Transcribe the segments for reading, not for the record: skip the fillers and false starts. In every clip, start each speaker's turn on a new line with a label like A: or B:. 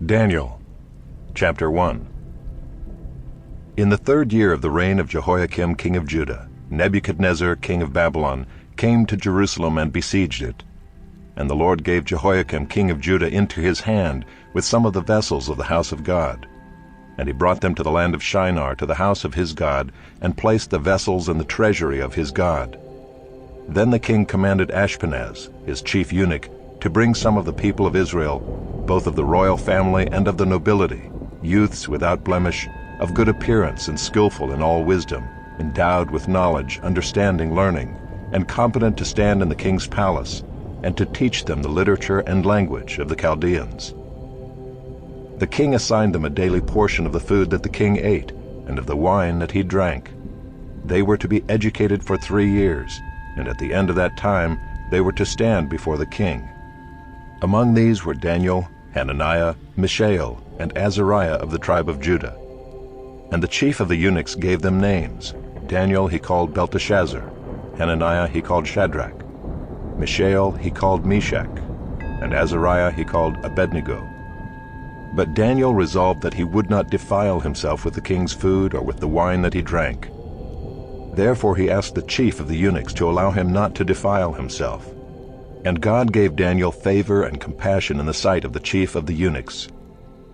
A: Daniel, chapter 1. In the 3rd year of the reign of Jehoiakim king of Judah, Nebuchadnezzar king of Babylon came to Jerusalem and besieged it. And the Lord gave Jehoiakim king of Judah into his hand with some of the vessels of the house of God. And he brought them to the land of Shinar, to the house of his God, and placed the vessels in the treasury of his God. Then the king commanded Ashpenaz, his chief eunuch, to bring some of the people of Israel, both of the royal family and of the nobility, youths without blemish, of good appearance and skillful in all wisdom, endowed with knowledge, understanding, learning, and competent to stand in the king's palace, and to teach them the literature and language of the Chaldeans. The king assigned them a daily portion of the food that the king ate, and of the wine that he drank. They were to be educated for 3 years, and at the end of that time they were to stand before the king. Among these were Daniel, Hananiah, Mishael, and Azariah of the tribe of Judah. And the chief of the eunuchs gave them names. Daniel he called Belteshazzar, Hananiah he called Shadrach, Mishael he called Meshach, and Azariah he called Abednego. But Daniel resolved that he would not defile himself with the king's food or with the wine that he drank. Therefore he asked the chief of the eunuchs to allow him not to defile himself. And God gave Daniel favor and compassion in the sight of the chief of the eunuchs.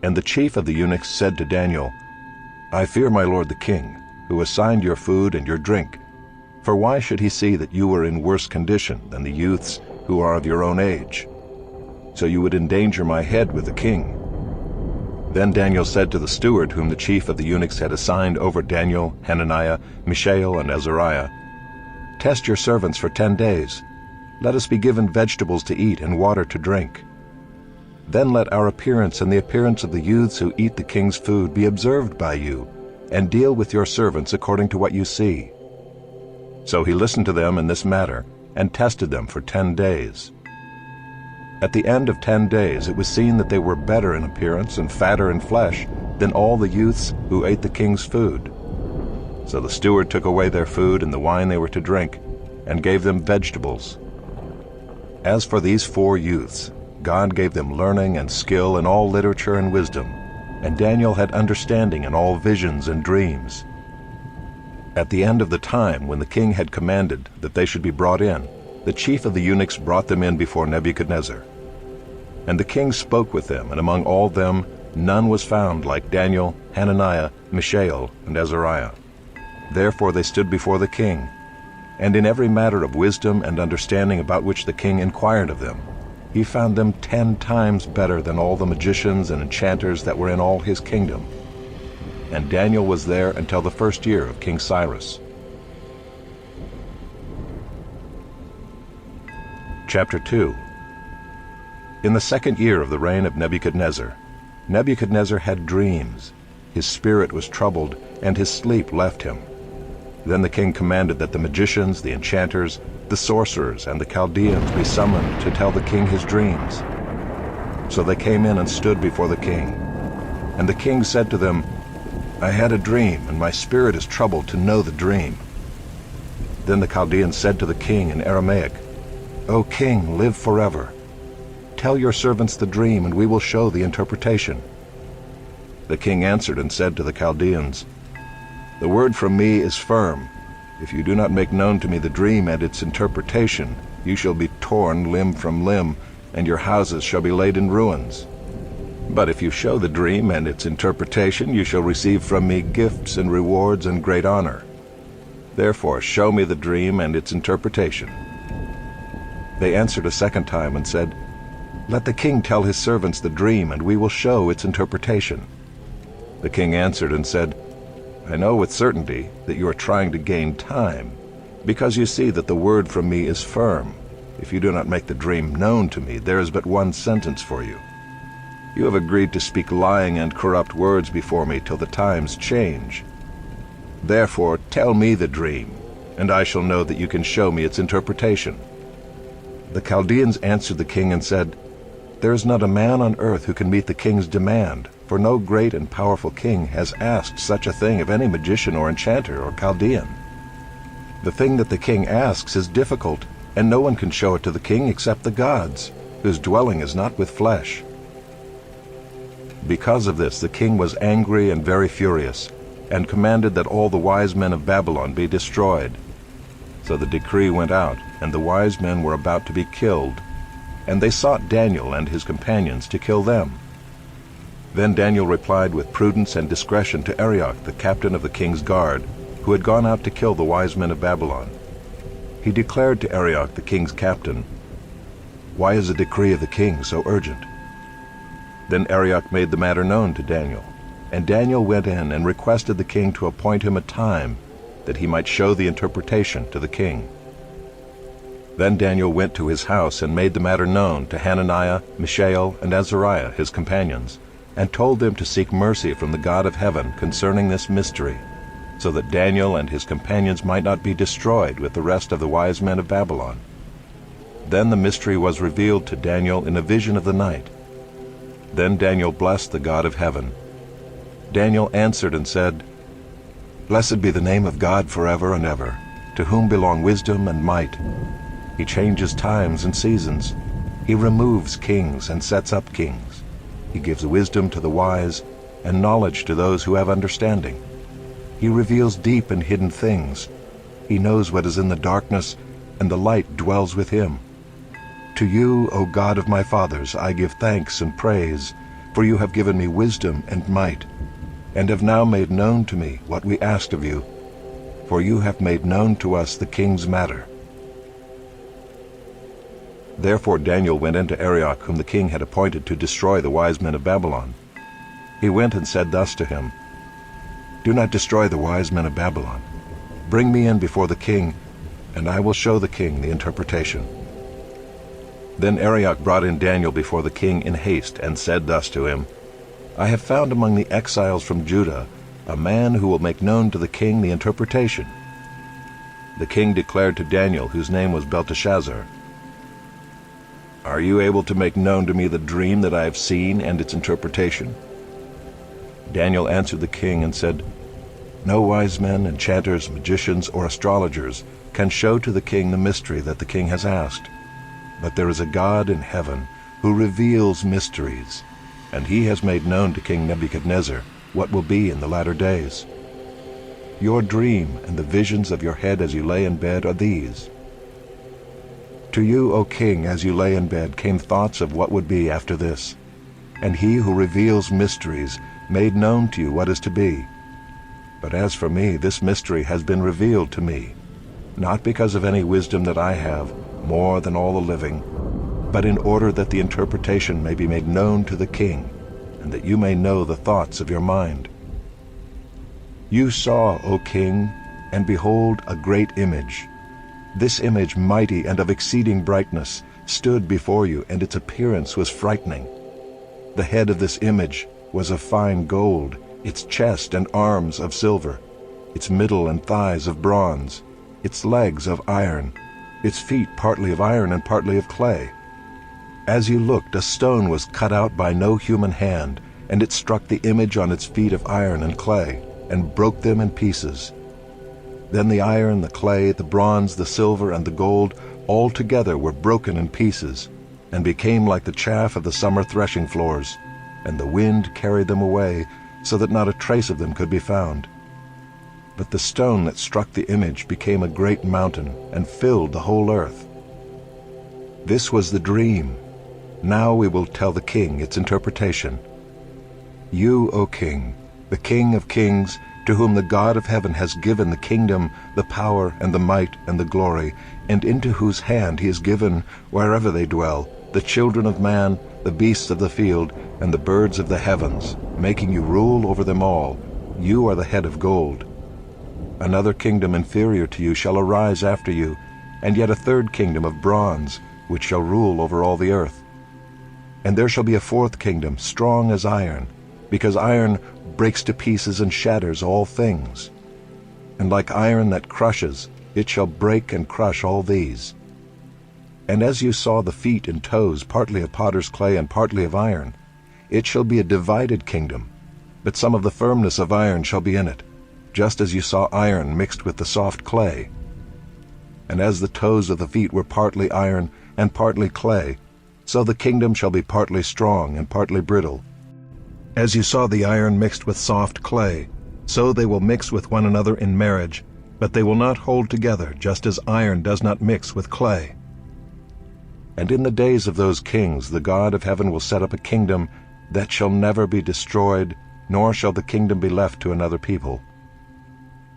A: And the chief of the eunuchs said to Daniel, I fear my lord the king, who assigned your food and your drink. For why should he see that you are in worse condition than the youths who are of your own age? So you would endanger my head with the king. Then Daniel said to the steward whom the chief of the eunuchs had assigned over Daniel, Hananiah, Mishael, and Azariah, Test your servants for 10 days. Let us be given vegetables to eat and water to drink. Then let our appearance and the appearance of the youths who eat the king's food be observed by you, and deal with your servants according to what you see. So he listened to them in this matter, and tested them for 10 days. At the end of 10 days it was seen that they were better in appearance and fatter in flesh than all the youths who ate the king's food. So the steward took away their food and the wine they were to drink, and gave them vegetables. As for these 4 youths, God gave them learning and skill in all literature and wisdom, and Daniel had understanding in all visions and dreams. At the end of the time when the king had commanded that they should be brought in, the chief of the eunuchs brought them in before Nebuchadnezzar. And the king spoke with them, and among all them none was found like Daniel, Hananiah, Mishael, and Azariah. Therefore they stood before the king, and in every matter of wisdom and understanding about which the king inquired of them, he found them 10 times better than all the magicians and enchanters that were in all his kingdom. And Daniel was there until the 1st year of King Cyrus. Chapter 2. In the 2nd year of the reign of Nebuchadnezzar, Nebuchadnezzar had dreams. His spirit was troubled, and his sleep left him. Then the king commanded that the magicians, the enchanters, the sorcerers, and the Chaldeans be summoned to tell the king his dreams. So they came in and stood before the king. And the king said to them, I had a dream, and my spirit is troubled to know the dream. Then the Chaldeans said to the king in Aramaic, O king, live forever. Tell your servants the dream, and we will show the interpretation. The king answered and said to the Chaldeans, The word from me is firm. If you do not make known to me the dream and its interpretation, you shall be torn limb from limb, and your houses shall be laid in ruins. But if you show the dream and its interpretation, you shall receive from me gifts and rewards and great honor. Therefore show me the dream and its interpretation. They answered a 2nd time and said, Let the king tell his servants the dream, and we will show its interpretation. The king answered and said, I know with certainty that you are trying to gain time, because you see that the word from me is firm. If you do not make the dream known to me, there is but one sentence for you. You have agreed to speak lying and corrupt words before me till the times change. Therefore tell me the dream, and I shall know that you can show me its interpretation. The Chaldeans answered the king and said, There is not a man on earth who can meet the king's demand, for no great and powerful king has asked such a thing of any magician or enchanter or Chaldean. The thing that the king asks is difficult, and no one can show it to the king except the gods, whose dwelling is not with flesh. Because of this the king was angry and very furious, and commanded that all the wise men of Babylon be destroyed. So the decree went out, and the wise men were about to be killed, and they sought Daniel and his companions to kill them. Then Daniel replied with prudence and discretion to Arioch, the captain of the king's guard, who had gone out to kill the wise men of Babylon. He declared to Arioch, the king's captain, "Why is the decree of the king so urgent?" Then Arioch made the matter known to Daniel, and Daniel went in and requested the king to appoint him a time, that he might show the interpretation to the king. Then Daniel went to his house and made the matter known to Hananiah, Mishael, and Azariah, his companions, and told them to seek mercy from the God of heaven concerning this mystery, so that Daniel and his companions might not be destroyed with the rest of the wise men of Babylon. Then the mystery was revealed to Daniel in a vision of the night. Then Daniel blessed the God of heaven. Daniel answered and said, "Blessed be the name of God forever and ever, to whom belong wisdom and might. He changes times and seasons. He removes kings and sets up kings. He gives wisdom to the wise and knowledge to those who have understanding. He reveals deep and hidden things. He knows what is in the darkness, and the light dwells with him. To you, O God of my fathers, I give thanks and praise, for you have given me wisdom and might, and have now made known to me what we asked of you, for you have made known to us the king's matter." Therefore Daniel went in to Arioch, whom the king had appointed to destroy the wise men of Babylon. He went and said thus to him, "Do not destroy the wise men of Babylon. Bring me in before the king, and I will show the king the interpretation." Then Arioch brought in Daniel before the king in haste, and said thus to him, "I have found among the exiles from Judah a man who will make known to the king the interpretation." The king declared to Daniel, whose name was Belteshazzar, "Are you able to make known to me the dream that I have seen and its interpretation?" Daniel answered the king and said, "No wise men, enchanters, magicians, or astrologers can show to the king the mystery that the king has asked. But there is a God in heaven who reveals mysteries, and he has made known to King Nebuchadnezzar what will be in the latter days. Your dream and the visions of your head as you lay in bed are these. To you, O king, as you lay in bed came thoughts of what would be after this, and he who reveals mysteries made known to you what is to be. But as for me, this mystery has been revealed to me, not because of any wisdom that I have, more than all the living, but in order that the interpretation may be made known to the king, and that you may know the thoughts of your mind. You saw, O king, and behold, a great image. This image, mighty and of exceeding brightness, stood before you, and its appearance was frightening. The head of this image was of fine gold, its chest and arms of silver, its middle and thighs of bronze, its legs of iron, its feet partly of iron and partly of clay. As you looked, a stone was cut out by no human hand, and it struck the image on its feet of iron and clay, and broke them in pieces. Then the iron, the clay, the bronze, the silver, and the gold all together were broken in pieces, and became like the chaff of the summer threshing floors, and the wind carried them away, so that not a trace of them could be found. But the stone that struck the image became a great mountain, and filled the whole earth. This was the dream. Now we will tell the king its interpretation. You, O king, the King of kings, to whom the God of heaven has given the kingdom, the power, and the might, and the glory, and into whose hand he has given, wherever they dwell, the children of man, the beasts of the field, and the birds of the heavens, making you rule over them all. You are the head of gold. Another kingdom inferior to you shall arise after you, and yet a third kingdom of bronze, which shall rule over all the earth. And there shall be a fourth kingdom, strong as iron, because iron breaks to pieces and shatters all things. And like iron that crushes, it shall break and crush all these. And as you saw the feet and toes, partly of potter's clay and partly of iron, it shall be a divided kingdom, but some of the firmness of iron shall be in it, just as you saw iron mixed with the soft clay. And as the toes of the feet were partly iron and partly clay, so the kingdom shall be partly strong and partly brittle. As you saw the iron mixed with soft clay, so they will mix with one another in marriage, but they will not hold together, just as iron does not mix with clay. And in the days of those kings the God of heaven will set up a kingdom that shall never be destroyed, nor shall the kingdom be left to another people.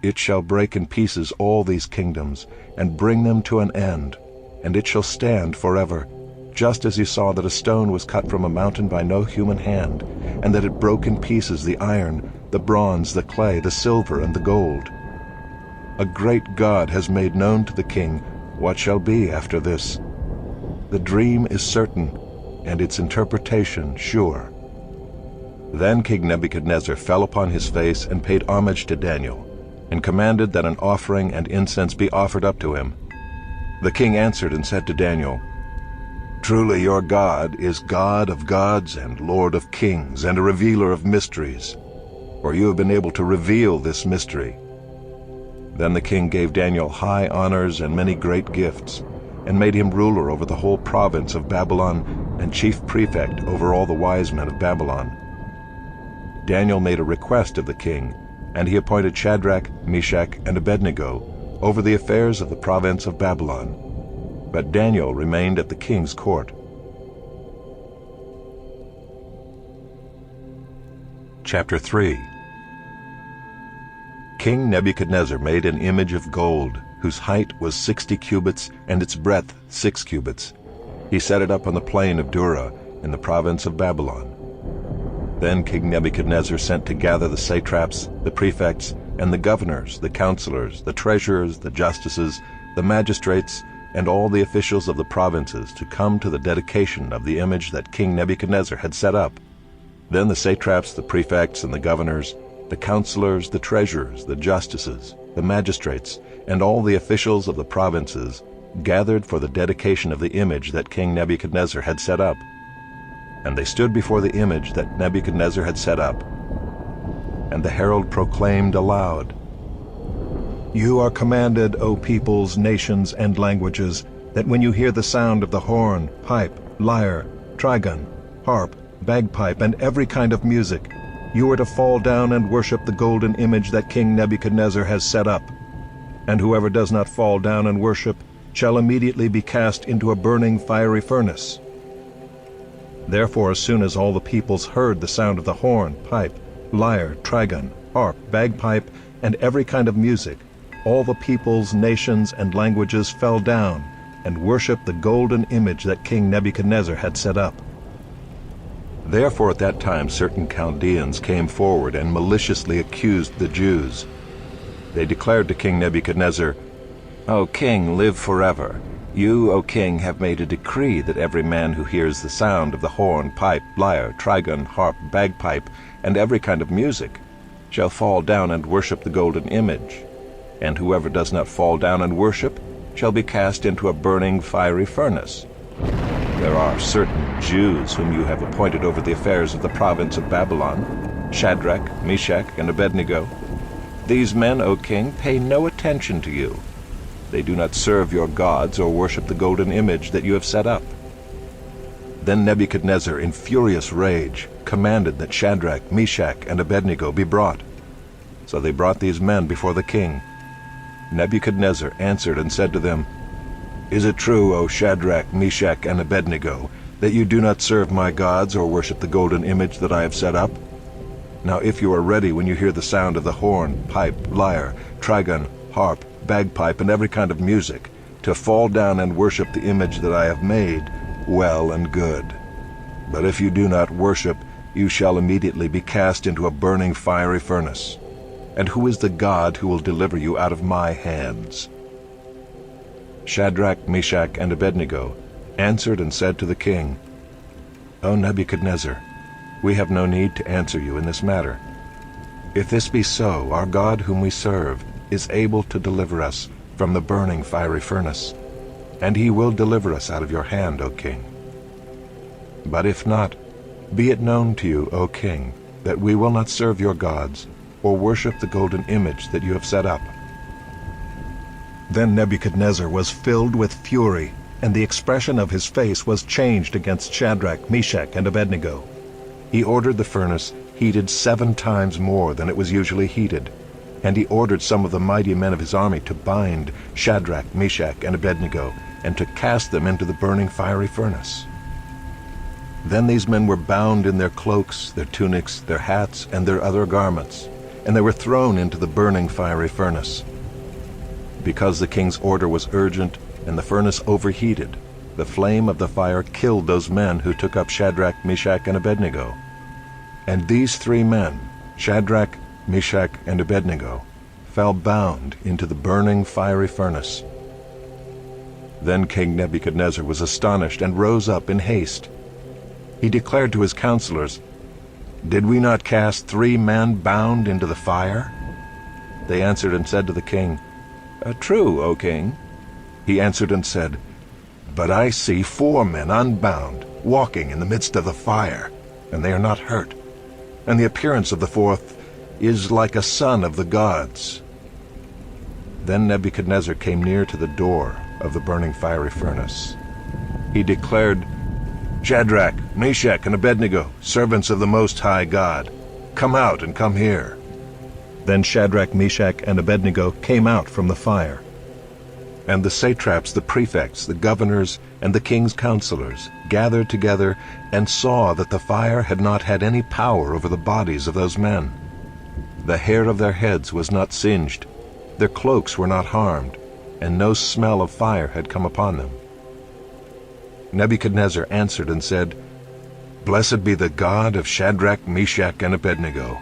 A: It shall break in pieces all these kingdoms, and bring them to an end, and it shall stand forever, just as you saw that a stone was cut from a mountain by no human hand, and that it broke in pieces the iron, the bronze, the clay, the silver, and the gold. A great God has made known to the king what shall be after this. The dream is certain, and its interpretation sure. Then King Nebuchadnezzar fell upon his face and paid homage to Daniel, and commanded that an offering and incense be offered up to him. The king answered and said to Daniel, "Truly your God is God of gods and Lord of kings and a revealer of mysteries, for you have been able to reveal this mystery." Then the king gave Daniel high honors and many great gifts, and made him ruler over the whole province of Babylon and chief prefect over all the wise men of Babylon. Daniel made a request of the king, and he appointed Shadrach, Meshach, and Abednego over the affairs of the province of Babylon. But Daniel remained at the king's court. Chapter 3. King Nebuchadnezzar made an image of gold, whose height was 60 cubits, and its breadth 6 cubits. He set it up on the plain of Dura, in the province of Babylon. Then King Nebuchadnezzar sent to gather the satraps, the prefects, and the governors, the counselors, the treasurers, the justices, the magistrates, and all the officials of the provinces to come to the dedication of the image that King Nebuchadnezzar had set up. Then the satraps, the prefects, and the governors, the counselors, the treasurers, the justices, the magistrates, and all the officials of the provinces gathered for the dedication of the image that King Nebuchadnezzar had set up. And they stood before the image that Nebuchadnezzar had set up. And the herald proclaimed aloud, "You are commanded, O peoples, nations, and languages, that when you hear the sound of the horn, pipe, lyre, trigon, harp, bagpipe, and every kind of music, you are to fall down and worship the golden image that King Nebuchadnezzar has set up. And whoever does not fall down and worship shall immediately be cast into a burning fiery furnace." Therefore, as soon as all the peoples heard the sound of the horn, pipe, lyre, trigon, harp, bagpipe, and every kind of music, all the peoples, nations, and languages fell down and worshipped the golden image that King Nebuchadnezzar had set up. Therefore at that time certain Chaldeans came forward and maliciously accused the Jews. They declared to King Nebuchadnezzar, "O king, live forever. You, O king, have made a decree that every man who hears the sound of the horn, pipe, lyre, trigon, harp, bagpipe, and every kind of music shall fall down and worship the golden image. And whoever does not fall down and worship shall be cast into a burning fiery furnace. There are certain Jews whom you have appointed over the affairs of the province of Babylon, Shadrach, Meshach, and Abednego. These men, O king, pay no attention to you. They do not serve your gods or worship the golden image that you have set up." Then Nebuchadnezzar, in furious rage, commanded that Shadrach, Meshach, and Abednego be brought. So they brought these men before the king. Nebuchadnezzar answered and said to them, "Is it true, O Shadrach, Meshach, and Abednego, that you do not serve my gods or worship the golden image that I have set up? Now if you are ready when you hear the sound of the horn, pipe, lyre, trigon, harp, bagpipe, and every kind of music, to fall down and worship the image that I have made, well and good. But if you do not worship, you shall immediately be cast into a burning fiery furnace. And who is the God who will deliver you out of my hands?" Shadrach, Meshach, and Abednego answered and said to the king, "O Nebuchadnezzar, we have no need to answer you in this matter. If this be so, our God whom we serve is able to deliver us from the burning fiery furnace, and he will deliver us out of your hand, O king. But if not, be it known to you, O king, that we will not serve your gods or worship the golden image that you have set up." Then Nebuchadnezzar was filled with fury, and the expression of his face was changed against Shadrach, Meshach, and Abednego. He ordered the furnace heated 7 times more than it was usually heated, and he ordered some of the mighty men of his army to bind Shadrach, Meshach, and Abednego, and to cast them into the burning fiery furnace. Then these men were bound in their cloaks, their tunics, their hats, and their other garments, and they were thrown into the burning fiery furnace. Because the king's order was urgent and the furnace overheated, the flame of the fire killed those men who took up Shadrach, Meshach, and Abednego. And these 3 men, Shadrach, Meshach, and Abednego, fell bound into the burning fiery furnace. Then King Nebuchadnezzar was astonished and rose up in haste. He declared to his counselors, "Did we not cast 3 men bound into the fire?" They answered and said to the king, "True, O king." He answered and said, "But I see 4 men unbound, walking in the midst of the fire, and they are not hurt. And the appearance of the 4th is like a son of the gods." Then Nebuchadnezzar came near to the door of the burning fiery furnace. He declared, "Shadrach, Meshach, and Abednego, servants of the Most High God, come out and come here." Then Shadrach, Meshach, and Abednego came out from the fire. And the satraps, the prefects, the governors, and the king's counselors gathered together and saw that the fire had not had any power over the bodies of those men. The hair of their heads was not singed, their cloaks were not harmed, and no smell of fire had come upon them. Nebuchadnezzar answered and said, "Blessed be the God of Shadrach, Meshach, and Abednego,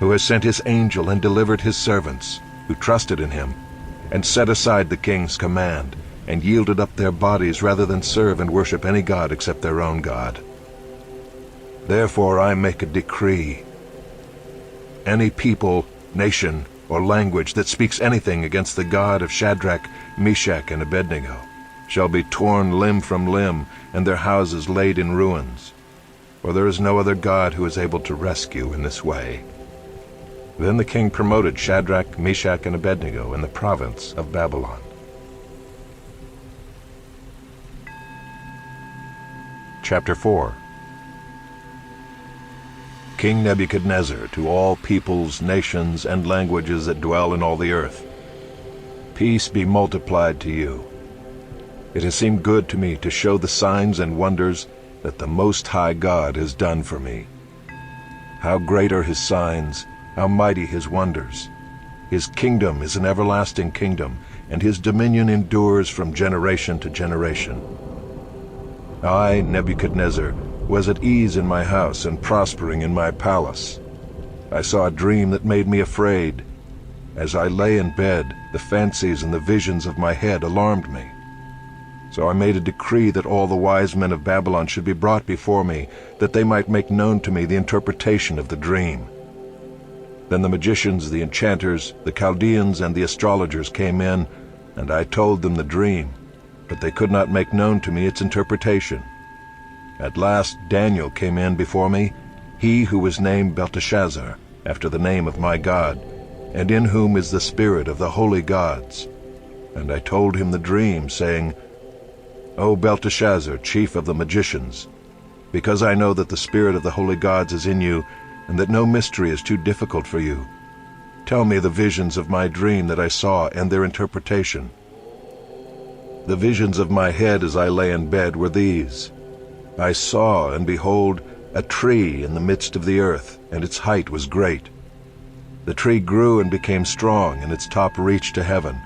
A: who has sent his angel and delivered his servants, who trusted in him, and set aside the king's command, and yielded up their bodies rather than serve and worship any god except their own God. Therefore I make a decree. Any people, nation, or language that speaks anything against the God of Shadrach, Meshach, and Abednego shall be torn limb from limb, and their houses laid in ruins. For there is no other God who is able to rescue in this way." Then the king promoted Shadrach, Meshach, and Abednego in the province of Babylon. Chapter 4. King Nebuchadnezzar, to all peoples, nations, and languages that dwell in all the earth: Peace be multiplied to you. It has seemed good to me to show the signs and wonders that the Most High God has done for me. How great are his signs, how mighty his wonders! His kingdom is an everlasting kingdom, and his dominion endures from generation to generation. I, Nebuchadnezzar, was at ease in my house and prospering in my palace. I saw a dream that made me afraid. As I lay in bed, the fancies and the visions of my head alarmed me. So I made a decree that all the wise men of Babylon should be brought before me, that they might make known to me the interpretation of the dream. Then the magicians, the enchanters, the Chaldeans, and the astrologers came in, and I told them the dream, but they could not make known to me its interpretation. At last Daniel came in before me, he who was named Belteshazzar, after the name of my God, and in whom is the spirit of the holy gods. And I told him the dream, saying, O Belteshazzar, chief of the magicians, because I know that the spirit of the holy gods is in you, and that no mystery is too difficult for you, tell me the visions of my dream that I saw and their interpretation. The visions of my head as I lay in bed were these. I saw, and behold, a tree in the midst of the earth, and its height was great. The tree grew and became strong, and its top reached to heaven,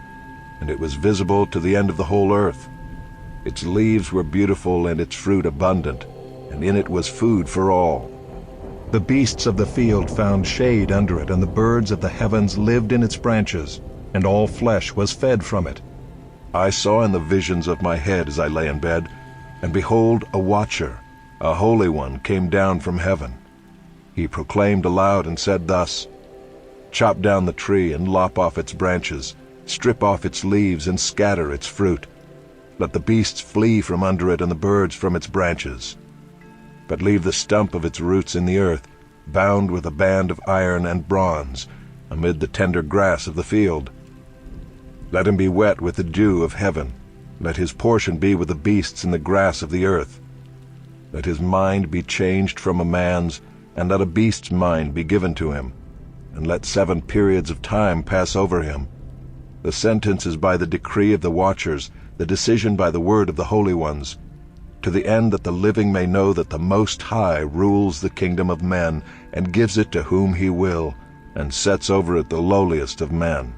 A: and it was visible to the end of the whole earth. Its leaves were beautiful and its fruit abundant, and in it was food for all. The beasts of the field found shade under it, and the birds of the heavens lived in its branches, and all flesh was fed from it. I saw in the visions of my head as I lay in bed, and behold, a watcher, a holy one, came down from heaven. He proclaimed aloud and said thus, Chop down the tree and lop off its branches, strip off its leaves and scatter its fruit. Let the beasts flee from under it and the birds from its branches. But leave the stump of its roots in the earth, bound with a band of iron and bronze, amid the tender grass of the field. Let him be wet with the dew of heaven. Let his portion be with the beasts in the grass of the earth. Let his mind be changed from a man's, and let a beast's mind be given to him, and let 7 periods of time pass over him. The sentence is by the decree of the watchers, the decision by the word of the holy ones, to the end that the living may know that the Most High rules the kingdom of men, and gives it to whom he will, and sets over it the lowliest of men.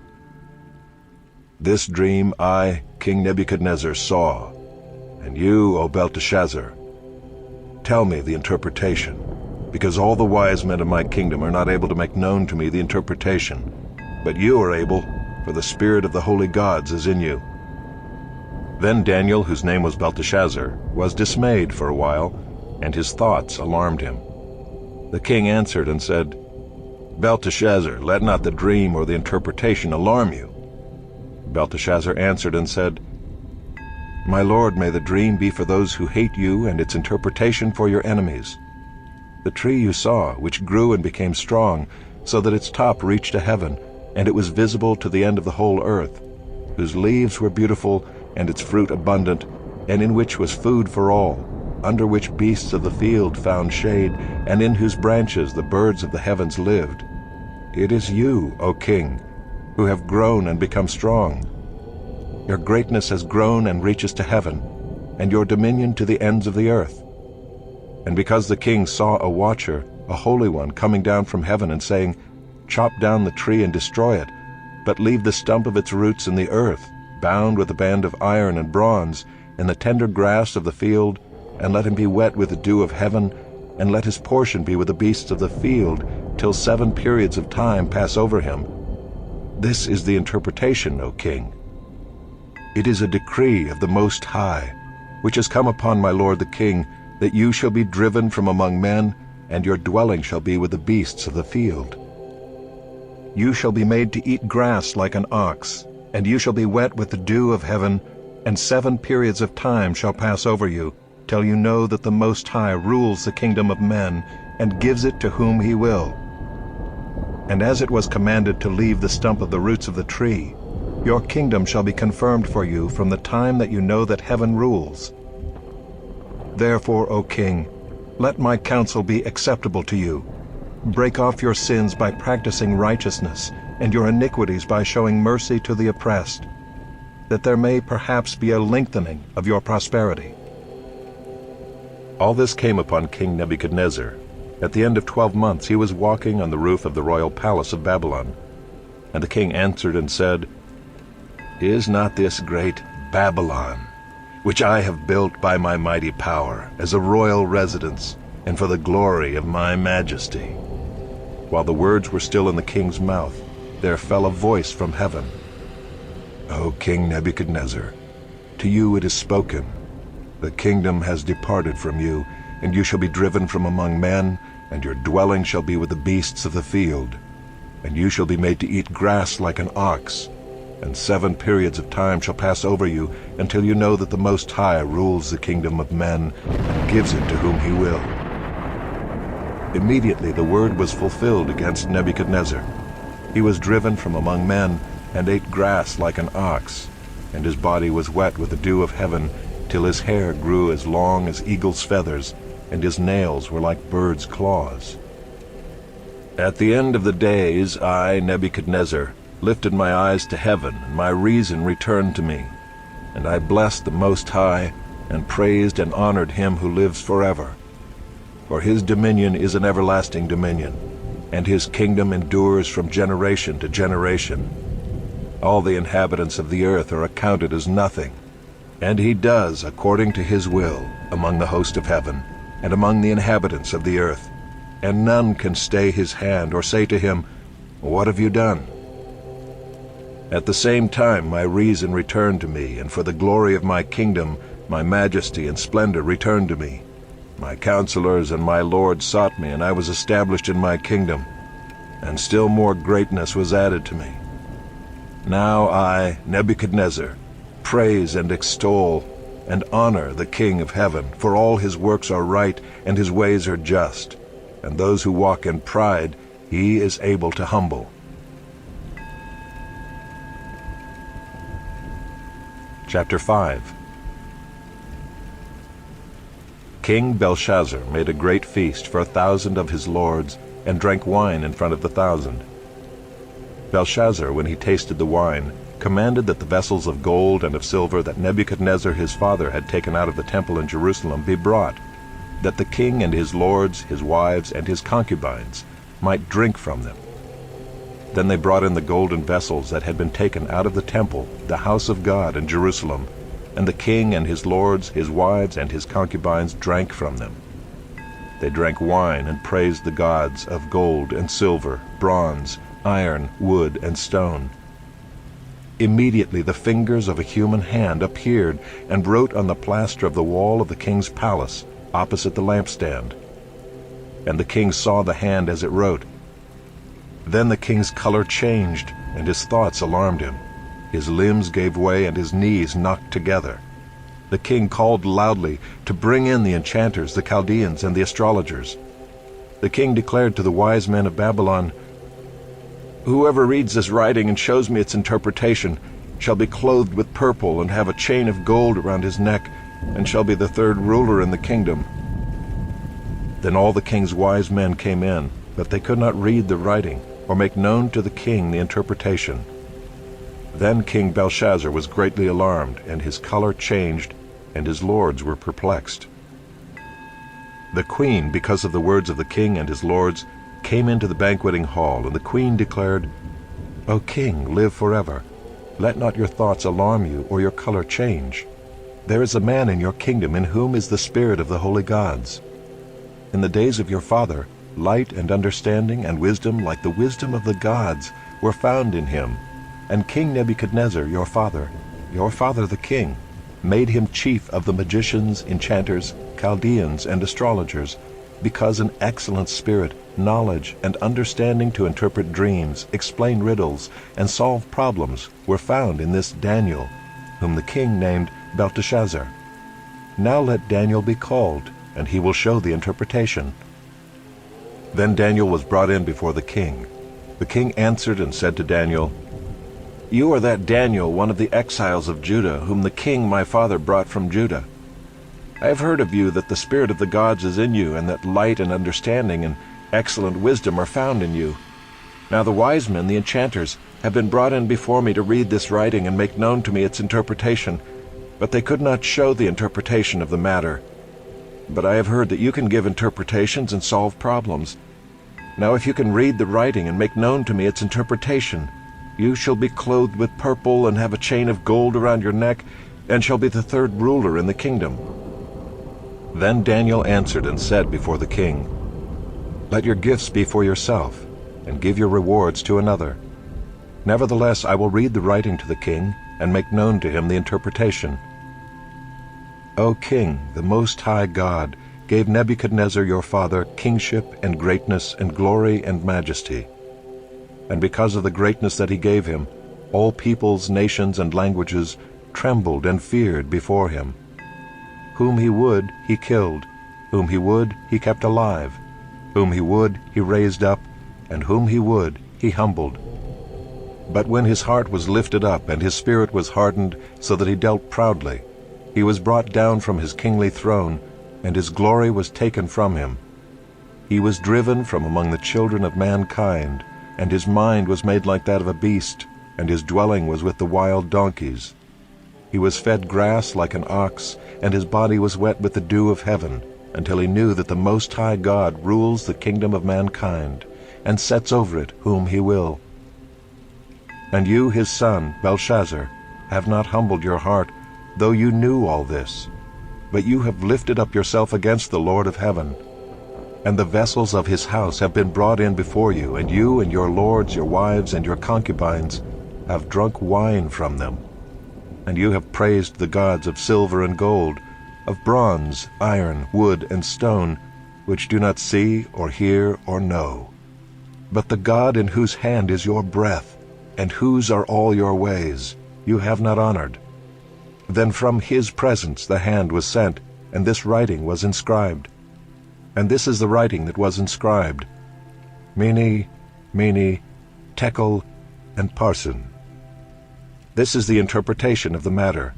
A: This dream I, King Nebuchadnezzar, saw, and you, O Belteshazzar, tell me the interpretation, because all the wise men of my kingdom are not able to make known to me the interpretation, but you are able, for the spirit of the holy gods is in you. Then Daniel, whose name was Belteshazzar, was dismayed for a while, and his thoughts alarmed him. The king answered and said, Belteshazzar, let not the dream or the interpretation alarm you. Belteshazzar answered and said, My lord, may the dream be for those who hate you, and its interpretation for your enemies. The tree you saw, which grew and became strong, so that its top reached to heaven, and it was visible to the end of the whole earth, whose leaves were beautiful, and its fruit abundant, and in which was food for all, under which beasts of the field found shade, and in whose branches the birds of the heavens lived. It is you, O king, who have grown and become strong. Your greatness has grown and reaches to heaven, and your dominion to the ends of the earth. And because the king saw a watcher, a holy one, coming down from heaven and saying, Chop down the tree and destroy it, but leave the stump of its roots in the earth, bound with a band of iron and bronze, in the tender grass of the field, and let him be wet with the dew of heaven, and let his portion be with the beasts of the field, till 7 periods of time pass over him. This is the interpretation, O king. It is a decree of the Most High, which has come upon my lord the king, that you shall be driven from among men, and your dwelling shall be with the beasts of the field. You shall be made to eat grass like an ox, and you shall be wet with the dew of heaven, and 7 periods of time shall pass over you, till you know that the Most High rules the kingdom of men, and gives it to whom he will. And as it was commanded to leave the stump of the roots of the tree, your kingdom shall be confirmed for you from the time that you know that heaven rules. Therefore, O king, let my counsel be acceptable to you. Break off your sins by practicing righteousness, and your iniquities by showing mercy to the oppressed, that there may perhaps be a lengthening of your prosperity. All this came upon King Nebuchadnezzar. At the end of 12 months he was walking on the roof of the royal palace of Babylon. And the king answered and said, Is not this great Babylon, which I have built by my mighty power, as a royal residence, and for the glory of my majesty? While the words were still in the king's mouth, there fell a voice from heaven. O King Nebuchadnezzar, to you it is spoken, the kingdom has departed from you, and you shall be driven from among men, and your dwelling shall be with the beasts of the field. And you shall be made to eat grass like an ox, and 7 periods of time shall pass over you, until you know that the Most High rules the kingdom of men, and gives it to whom he will. Immediately the word was fulfilled against Nebuchadnezzar. He was driven from among men, and ate grass like an ox, and his body was wet with the dew of heaven, till his hair grew as long as eagle's feathers, and his nails were like birds' claws. At the end of the days, I, Nebuchadnezzar, lifted my eyes to heaven, and my reason returned to me. And I blessed the Most High, and praised and honored him who lives forever. For his dominion is an everlasting dominion, and his kingdom endures from generation to generation. All the inhabitants of the earth are accounted as nothing, and he does according to his will among the host of heaven, and among the inhabitants of the earth. And none can stay his hand, or say to him, What have you done? At the same time my reason returned to me, and for the glory of my kingdom my majesty and splendor returned to me. My counselors and my lord sought me, and I was established in my kingdom, and still more greatness was added to me. Now I, Nebuchadnezzar, praise and extol and honor the King of heaven, for all his works are right, and his ways are just, and those who walk in pride he is able to humble. Chapter 5. King Belshazzar made a great feast for 1,000 of his lords, and drank wine in front of the 1,000. Belshazzar, when he tasted the wine, commanded that the vessels of gold and of silver that Nebuchadnezzar his father had taken out of the temple in Jerusalem be brought, that the king and his lords, his wives, and his concubines might drink from them. Then they brought in the golden vessels that had been taken out of the temple, the house of God in Jerusalem, and the king and his lords, his wives, and his concubines drank from them. They drank wine and praised the gods of gold and silver, bronze, iron, wood, and stone. Immediately the fingers of a human hand appeared and wrote on the plaster of the wall of the king's palace, opposite the lampstand. And the king saw the hand as it wrote. Then the king's color changed, and his thoughts alarmed him. His limbs gave way, and his knees knocked together. The king called loudly to bring in the enchanters, the Chaldeans, and the astrologers. The king declared to the wise men of Babylon, "Whoever reads this writing and shows me its interpretation shall be clothed with purple and have a chain of gold around his neck, and shall be the third ruler in the kingdom." Then all the king's wise men came in, but they could not read the writing or make known to the king the interpretation. Then King Belshazzar was greatly alarmed, and his color changed, and his lords were perplexed. The queen, because of the words of the king and his lords, came into the banqueting hall, and the queen declared, "O king, live forever. Let not your thoughts alarm you or your color change. There is a man in your kingdom in whom is the spirit of the holy gods. In the days of your father, light and understanding and wisdom like the wisdom of the gods were found in him, and King Nebuchadnezzar, your father the king, made him chief of the magicians, enchanters, Chaldeans, and astrologers, because an excellent spirit, knowledge, and understanding to interpret dreams, explain riddles, and solve problems were found in this Daniel, whom the king named Belteshazzar. Now let Daniel be called, and he will show the interpretation." Then Daniel was brought in before the king. The king answered and said to Daniel, "You are that Daniel, one of the exiles of Judah, whom the king my father brought from Judah. I have heard of you that the spirit of the gods is in you, and that light and understanding and excellent wisdom are found in you. Now the wise men, the enchanters, have been brought in before me to read this writing and make known to me its interpretation, but they could not show the interpretation of the matter. But I have heard that you can give interpretations and solve problems. Now if you can read the writing and make known to me its interpretation, you shall be clothed with purple and have a chain of gold around your neck, and shall be the third ruler in the kingdom." Then Daniel answered and said before the king, "Let your gifts be for yourself, and give your rewards to another. Nevertheless I will read the writing to the king, and make known to him the interpretation. O king, the Most High God gave Nebuchadnezzar your father kingship and greatness and glory and majesty. And because of the greatness that he gave him, all peoples, nations, and languages trembled and feared before him. Whom he would, he killed. Whom he would, he kept alive. Whom he would, he raised up. And whom he would, he humbled. But when his heart was lifted up, and his spirit was hardened, so that he dealt proudly, he was brought down from his kingly throne, and his glory was taken from him. He was driven from among the children of mankind, and his mind was made like that of a beast, and his dwelling was with the wild donkeys. He was fed grass like an ox, and his body was wet with the dew of heaven, until he knew that the Most High God rules the kingdom of mankind, and sets over it whom he will. And you, his son, Belshazzar, have not humbled your heart, though you knew all this, but you have lifted up yourself against the Lord of heaven. And the vessels of his house have been brought in before you, and you and your lords, your wives, and your concubines have drunk wine from them. And you have praised the gods of silver and gold, of bronze, iron, wood, and stone, which do not see or hear or know. But the God in whose hand is your breath, and whose are all your ways, you have not honored. Then from his presence the hand was sent, and this writing was inscribed. And this is the writing that was inscribed: Mene, Mene, Tekel, and Parsin. This is the interpretation of the matter.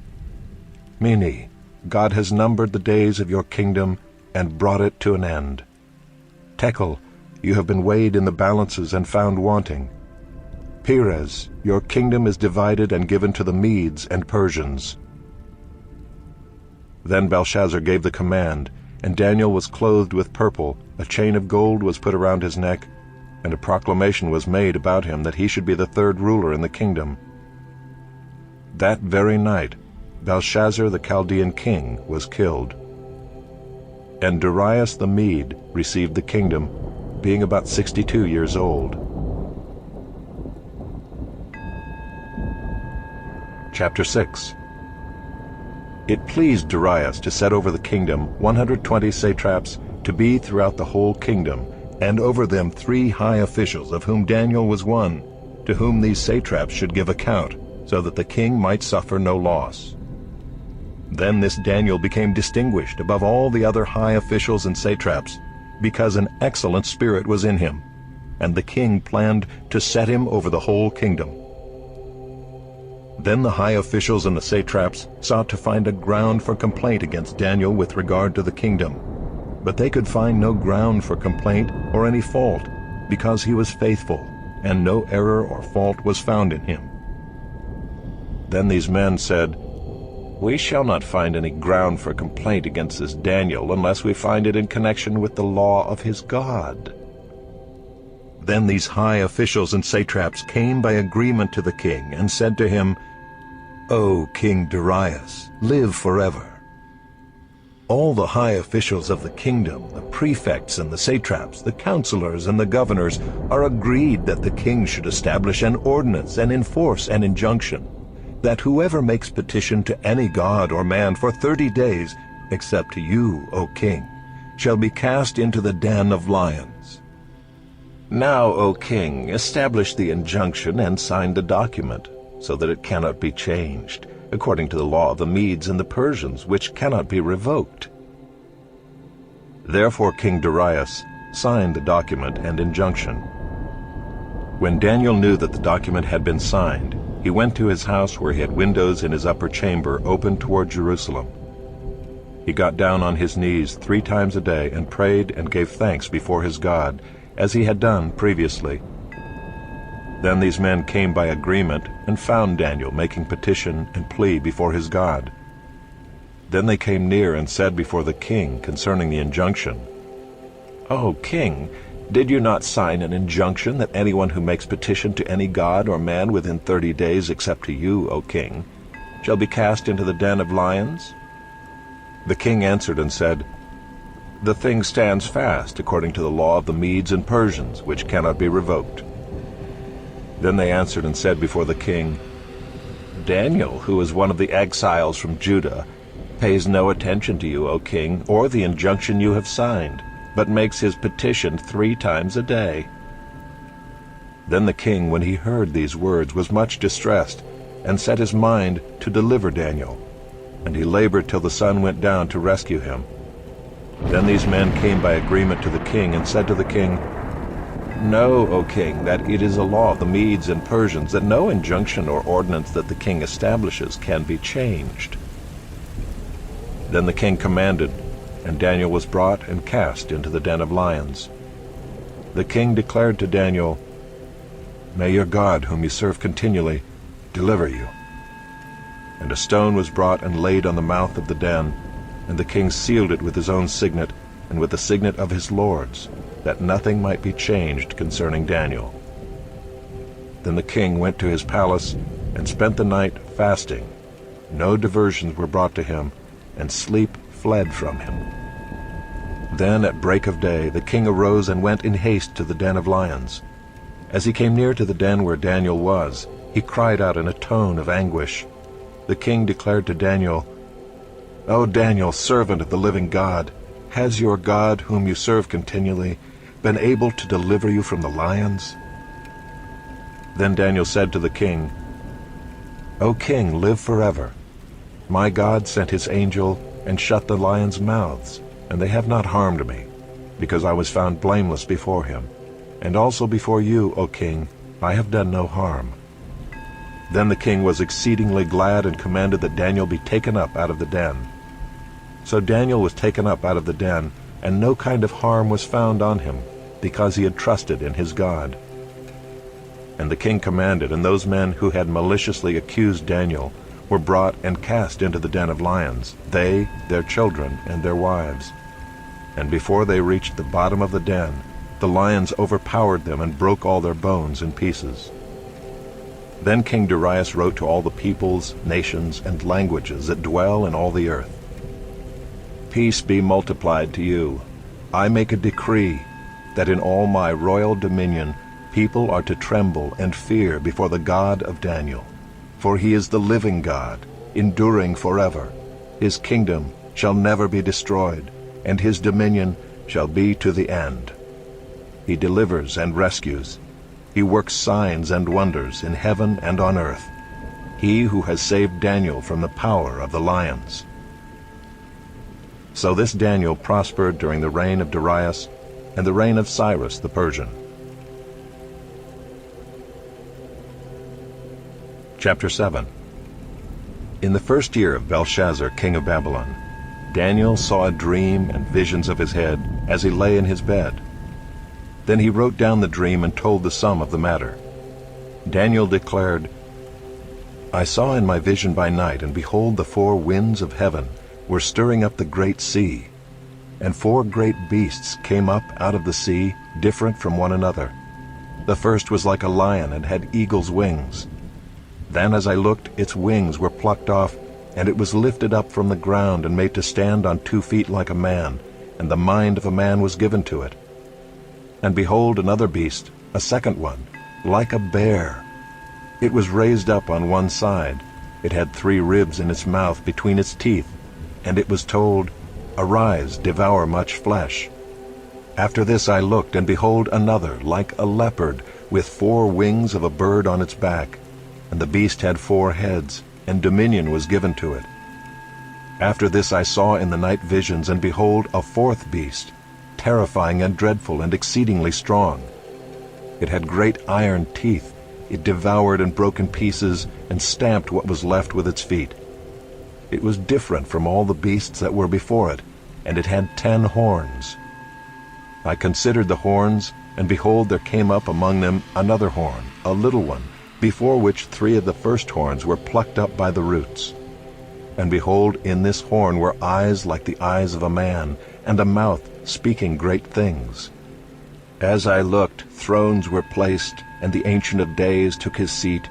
A: Mene, God has numbered the days of your kingdom and brought it to an end. Tekel, you have been weighed in the balances and found wanting. Peres, your kingdom is divided and given to the Medes and Persians. Then Belshazzar gave the command, and Daniel was clothed with purple, a chain of gold was put around his neck, and a proclamation was made about him that he should be the third ruler in the kingdom. That very night, Belshazzar the Chaldean king was killed. And Darius the Mede received the kingdom, being about 62 years old. Chapter 6. It pleased Darius to set over the kingdom 120 satraps to be throughout the whole kingdom, and over them 3 high officials, of whom Daniel was one, to whom these satraps should give account, so that the king might suffer no loss. Then this Daniel became distinguished above all the other high officials and satraps, because an excellent spirit was in him, and the king planned to set him over the whole kingdom. Then the high officials and the satraps sought to find a ground for complaint against Daniel with regard to the kingdom, but they could find no ground for complaint or any fault, because he was faithful, and no error or fault was found in him. Then these men said, "We shall not find any ground for complaint against this Daniel unless we find it in connection with the law of his God." Then these high officials and satraps came by agreement to the king and said to him, "O King Darius, live forever. All the high officials of the kingdom, the prefects and the satraps, the counselors and the governors, are agreed that the king should establish an ordinance and enforce an injunction, that whoever makes petition to any god or man for 30 days, except to you, O king, shall be cast into the den of lions. Now, O king, establish the injunction and sign the document, so that it cannot be changed, according to the law of the Medes and the Persians, which cannot be revoked." Therefore King Darius signed the document and injunction. When Daniel knew that the document had been signed, he went to his house, where he had windows in his upper chamber open toward Jerusalem. He got down on his knees 3 times a day and prayed and gave thanks before his God, as he had done previously. Then these men came by agreement and found Daniel making petition and plea before his God. Then they came near and said before the king concerning the injunction, "O king, did you not sign an injunction that anyone who makes petition to any god or man within 30 days, except to you, O king, shall be cast into the den of lions?" The king answered and said, "The thing stands fast according to the law of the Medes and Persians, which cannot be revoked." Then they answered and said before the king, "Daniel, who is one of the exiles from Judah, pays no attention to you, O king, or the injunction you have signed, but makes his petition 3 times a day." Then the king, when he heard these words, was much distressed, and set his mind to deliver Daniel, and he labored till the sun went down to rescue him. Then these men came by agreement to the king and said to the king, "Know, O king, that it is a law of the Medes and Persians that no injunction or ordinance that the king establishes can be changed." Then the king commanded, and Daniel was brought and cast into the den of lions. The king declared to Daniel, "May your God, whom you serve continually, deliver you." And a stone was brought and laid on the mouth of the den, and the king sealed it with his own signet and with the signet of his lords, that nothing might be changed concerning Daniel. Then the king went to his palace and spent the night fasting. No diversions were brought to him, and sleep fled from him. Then at break of day the king arose and went in haste to the den of lions. As he came near to the den where Daniel was, he cried out in a tone of anguish. The king declared to Daniel, "O Daniel, servant of the living God, has your God, whom you serve continually, been able to deliver you from the lions?" Then Daniel said to the king, "O king, live forever. My God sent his angel and shut the lions' mouths, and they have not harmed me, because I was found blameless before him. And also before you, O king, I have done no harm." Then the king was exceedingly glad and commanded that Daniel be taken up out of the den. So Daniel was taken up out of the den, and no kind of harm was found on him, because he had trusted in his God. And the king commanded, and those men who had maliciously accused Daniel were brought and cast into the den of lions, they, their children, and their wives. And before they reached the bottom of the den, the lions overpowered them and broke all their bones in pieces. Then King Darius wrote to all the peoples, nations, and languages that dwell in all the earth, "Peace be multiplied to you. I make a decree that in all my royal dominion people are to tremble and fear before the God of Daniel. For he is the living God, enduring forever. His kingdom shall never be destroyed, and his dominion shall be to the end. He delivers and rescues. He works signs and wonders in heaven and on earth. He who has saved Daniel from the power of the lions." So this Daniel prospered during the reign of Darius and the reign of Cyrus the Persian. Chapter 7. In the first year of Belshazzar, king of Babylon, Daniel saw a dream and visions of his head as he lay in his bed. Then he wrote down the dream and told the sum of the matter. Daniel declared, "I saw in my vision by night, and behold, the four winds of heaven were stirring up the great sea. And four great beasts came up out of the sea, different from one another. The first was like a lion and had eagle's wings. Then as I looked, its wings were plucked off, and it was lifted up from the ground and made to stand on 2 feet like a man, and the mind of a man was given to it. And behold, another beast, a second one, like a bear. It was raised up on one side. It had 3 ribs in its mouth between its teeth, and it was told, 'Arise, devour much flesh.' After this I looked, and behold another, like a leopard, with 4 wings of a bird on its back. And the beast had 4 heads, and dominion was given to it. After this I saw in the night visions, and behold, a 4th beast, terrifying and dreadful and exceedingly strong. It had great iron teeth. It devoured and broke in pieces, and stamped what was left with its feet. It was different from all the beasts that were before it, and it had 10 horns. I considered the horns, and behold, there came up among them another horn, a little one, before which 3 of the first horns were plucked up by the roots. And behold, in this horn were eyes like the eyes of a man, and a mouth speaking great things. As I looked, thrones were placed, and the Ancient of Days took his seat.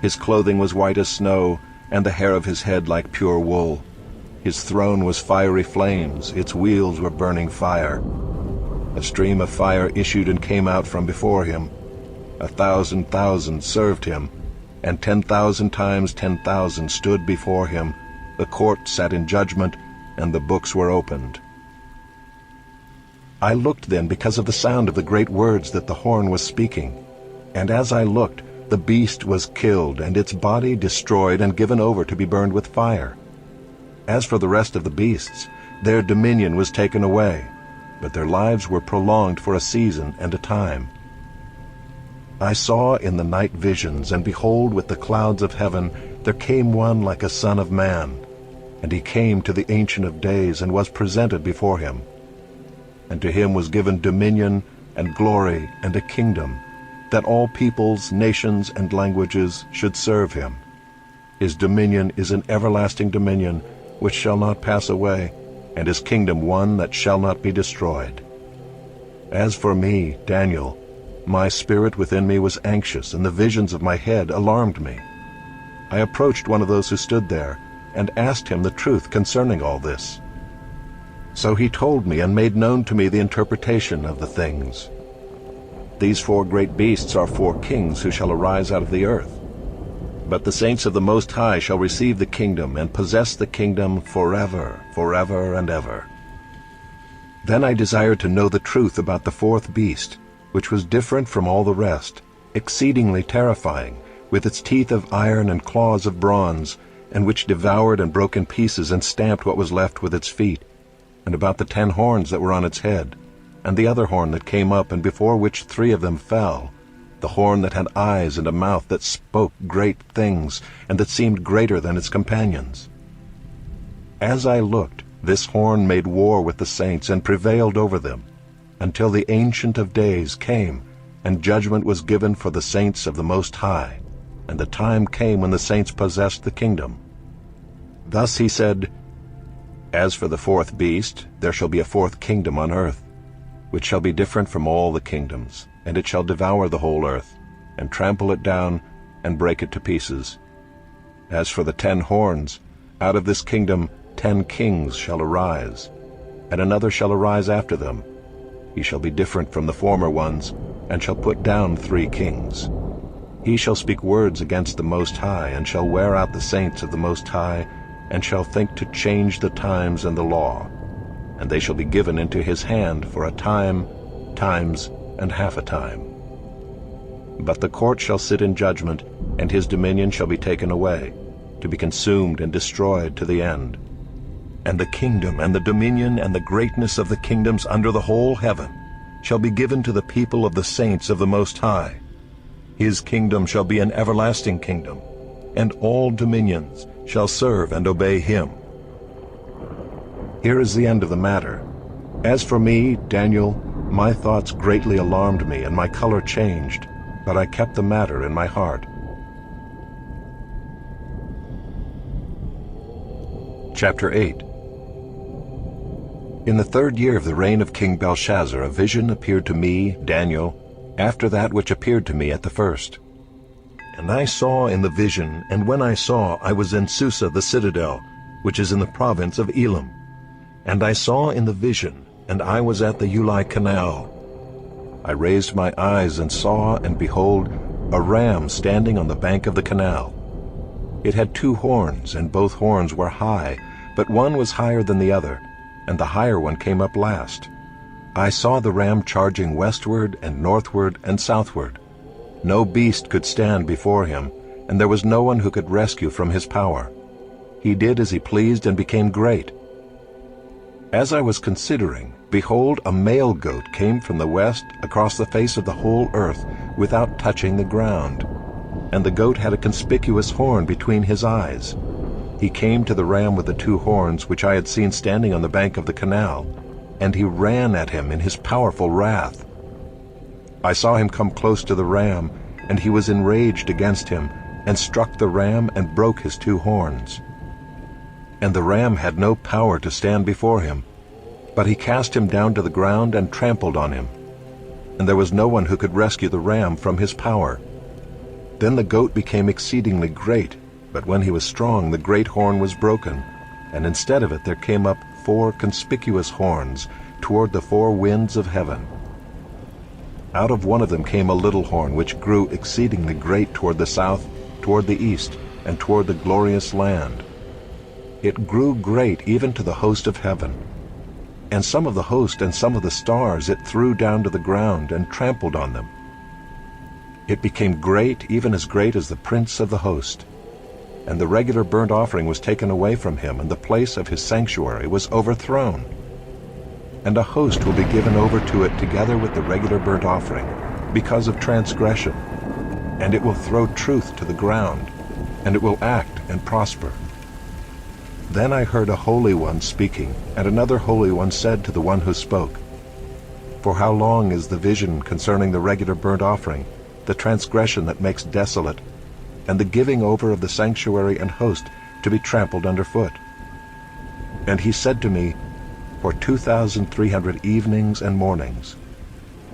A: His clothing was white as snow, and the hair of his head like pure wool. His throne was fiery flames, its wheels were burning fire. A stream of fire issued and came out from before him. 1,000,000 served him, and 10,000 times 10,000 stood before him. The court sat in judgment, and the books were opened. I looked then because of the sound of the great words that the horn was speaking. And as I looked, the beast was killed, and its body destroyed and given over to be burned with fire. As for the rest of the beasts, their dominion was taken away, but their lives were prolonged for a season and a time. I saw in the night visions, and behold, with the clouds of heaven there came one like a son of man. And he came to the Ancient of Days, and was presented before him. And to him was given dominion, and glory, and a kingdom, that all peoples, nations, and languages should serve him. His dominion is an everlasting dominion, which shall not pass away, and his kingdom one that shall not be destroyed. As for me, Daniel, my spirit within me was anxious, and the visions of my head alarmed me. I approached one of those who stood there, and asked him the truth concerning all this. So he told me and made known to me the interpretation of the things. These 4 great beasts are 4 kings who shall arise out of the earth. But the saints of the Most High shall receive the kingdom, and possess the kingdom forever, forever and ever. Then I desired to know the truth about the 4th beast, which was different from all the rest, exceedingly terrifying, with its teeth of iron and claws of bronze, and which devoured and broke in pieces and stamped what was left with its feet, and about the 10 horns that were on its head, and the other horn that came up, and before which 3 of them fell, the horn that had eyes and a mouth that spoke great things, and that seemed greater than its companions. As I looked, This horn made war with the saints and prevailed over them, until the Ancient of Days came, and judgment was given for the saints of the Most High, and the time came when the saints possessed the kingdom. Thus he said, As for the fourth beast, there shall be a fourth kingdom on earth, which shall be different from all the kingdoms, and it shall devour the whole earth, and trample it down, and break it to pieces. As for the 10 horns, out of this kingdom 10 kings shall arise, and another shall arise after them. He shall be different from the former ones, and shall put down 3 kings. He shall speak words against the Most High, and shall wear out the saints of the Most High, and shall think to change the times and the law. And they shall be given into his hand for a time, times, and half a time. But the court shall sit in judgment, and his dominion shall be taken away, to be consumed and destroyed to the end. And the kingdom and the dominion and the greatness of the kingdoms under the whole heaven shall be given to the people of the saints of the Most High. His kingdom shall be an everlasting kingdom, and all dominions shall serve and obey him. Here is the end of the matter. As for me, Daniel, my thoughts greatly alarmed me, and my color changed, but I kept the matter in my heart. Chapter 8. In the 3rd year of the reign of King Belshazzar, a vision appeared to me, Daniel, after that which appeared to me at the first. And I saw in the vision, and when I saw, I was in Susa the citadel, which is in the province of Elam. And I saw in the vision, and I was at the Ulai canal. I raised my eyes and saw, and behold, a ram standing on the bank of the canal. It had 2 horns, and both horns were high, but one was higher than the other, and the higher one came up last. I saw the ram charging westward and northward and southward. No beast could stand before him, and there was no one who could rescue from his power. He did as he pleased and became great. As I was considering, behold, a male goat came from the west across the face of the whole earth without touching the ground. And the goat had a conspicuous horn between his eyes. He came to the ram with the 2 horns which I had seen standing on the bank of the canal, and he ran at him in his powerful wrath. I saw him come close to the ram, and he was enraged against him, and struck the ram and broke his 2 horns. And the ram had no power to stand before him, but he cast him down to the ground and trampled on him. And there was no one who could rescue the ram from his power. Then the goat became exceedingly great, but when he was strong the great horn was broken, and instead of it there came up 4 conspicuous horns toward the 4 winds of heaven. Out of one of them came a little horn which grew exceedingly great toward the south, toward the east, and toward the glorious land. It grew great even to the host of heaven. And some of the host and some of the stars it threw down to the ground and trampled on them. It became great, even as great as the prince of the host. And the regular burnt offering was taken away from him, and the place of his sanctuary was overthrown. And a host will be given over to it together with the regular burnt offering, because of transgression. And it will throw truth to the ground, and it will act and prosper. Then I heard a holy one speaking, and another holy one said to the one who spoke, For how long is the vision concerning the regular burnt offering, the transgression that makes desolate, and the giving over of the sanctuary and host to be trampled underfoot? And he said to me, For 2,300 evenings and mornings.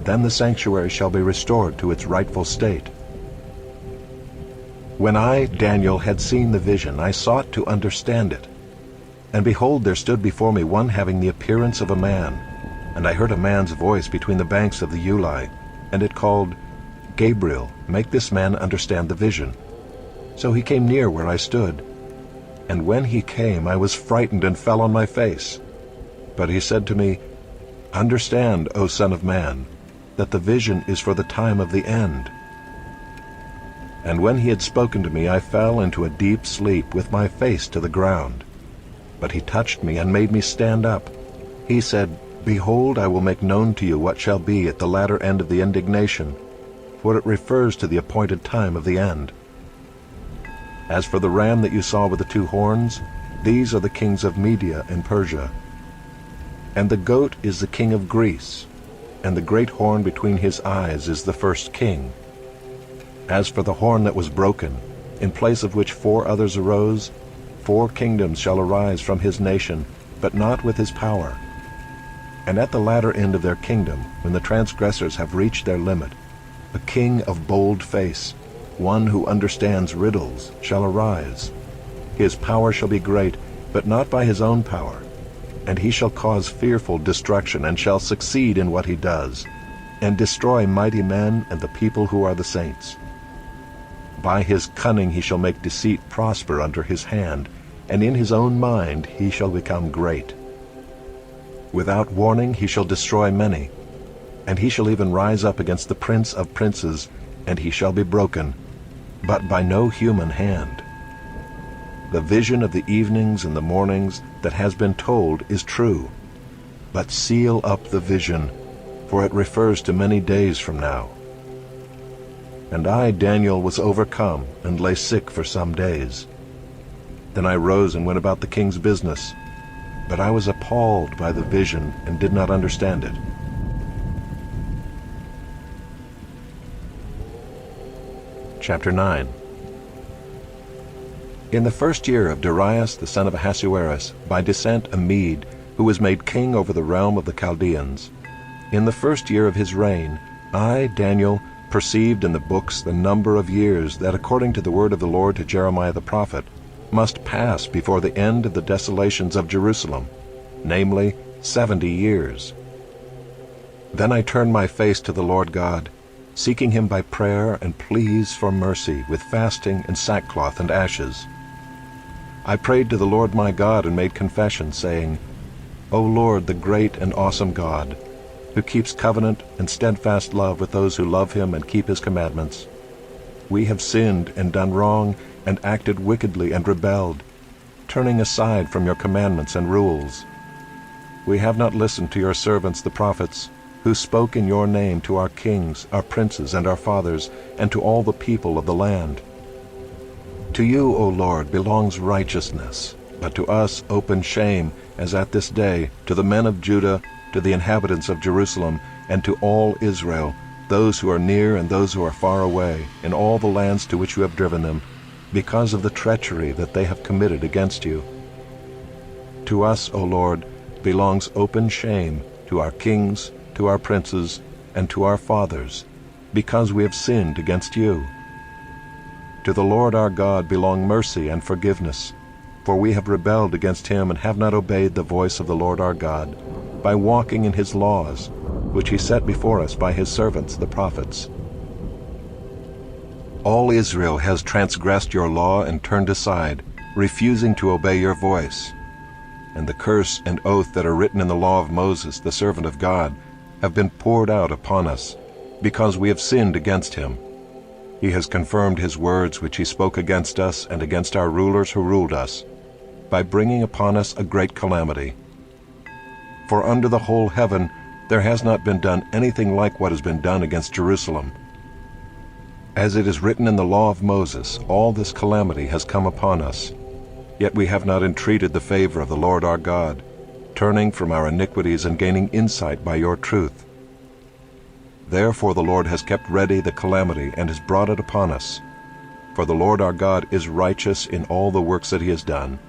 A: Then the sanctuary shall be restored to its rightful state. When I, Daniel, had seen the vision, I sought to understand it. And behold, there stood before me one having the appearance of a man, and I heard a man's voice between the banks of the Ulai, and it called, Gabriel, make this man understand the vision. So he came near where I stood. And when he came, I was frightened and fell on my face. But he said to me, Understand, O Son of Man, that the vision is for the time of the end. And when he had spoken to me, I fell into a deep sleep with my face to the ground. But he touched me and made me stand up. He said, Behold, I will make known to you what shall be at the latter end of the indignation, for it refers to the appointed time of the end. As for the ram that you saw with the 2 horns, These are the kings of Media and Persia. And the goat is the king of Greece, and the great horn between his eyes is the first king. As for the horn that was broken, in place of which 4 others arose, 4 kingdoms shall arise from his nation, but not with his power. And at the latter end of their kingdom, when the transgressors have reached their limit, a king of bold face, one who understands riddles, shall arise. His power shall be great, but not by his own power. And he shall cause fearful destruction, and shall succeed in what he does, and destroy mighty men and the people who are the saints. By his cunning he shall make deceit prosper under his hand, and in his own mind he shall become great. Without warning he shall destroy many, and he shall even rise up against the prince of princes, and he shall be broken, but by no human hand. The vision of the evenings and the mornings that has been told is true, but seal up the vision, for it refers to many days from now. And I, Daniel, was overcome and lay sick for some days. Then I rose and went about the king's business, but I was appalled by the vision and did not understand it. Chapter 9. In the first year of Darius the son of Ahasuerus, by descent a Mede, who was made king over the realm of the Chaldeans, in the first year of his reign, I, Daniel, perceived in the books the number of years that, according to the word of the Lord to Jeremiah the prophet, must pass before the end of the desolations of Jerusalem, namely 70 years. Then I turned my face to the Lord God, seeking him by prayer and pleas for mercy, with fasting and sackcloth and ashes. I prayed to the Lord my God and made confession, saying, O Lord, the great and awesome God, who keeps covenant and steadfast love with those who love him and keep his commandments, we have sinned and done wrong and acted wickedly and rebelled, turning aside from your commandments and rules. We have not listened to your servants the prophets, who spoke in your name to our kings, our princes, and our fathers, and to all the people of the land. To you, O Lord, belongs righteousness, but to us open shame, as at this day, to the men of Judah, to the inhabitants of Jerusalem, and to all Israel, those who are near and those who are far away, in all the lands to which you have driven them, because of the treachery that they have committed against you. To us, O Lord, belongs open shame, to our kings, to our princes, and to our fathers, because we have sinned against you. To the Lord our God belong mercy and forgiveness, for we have rebelled against him and have not obeyed the voice of the Lord our God, by walking in his laws, which he set before us by his servants the prophets. All Israel has transgressed your law and turned aside, refusing to obey your voice. And the curse and oath that are written in the law of Moses, the servant of God, have been poured out upon us, because we have sinned against him. He has confirmed his words which he spoke against us and against our rulers who ruled us, by bringing upon us a great calamity. For under the whole heaven there has not been done anything like what has been done against Jerusalem. As it is written in the law of Moses, all this calamity has come upon us. Yet we have not entreated the favor of the Lord our God, turning from our iniquities and gaining insight by your truth. Therefore the Lord has kept ready the calamity and has brought it upon us. For the Lord our God is righteous in all the works that he has done,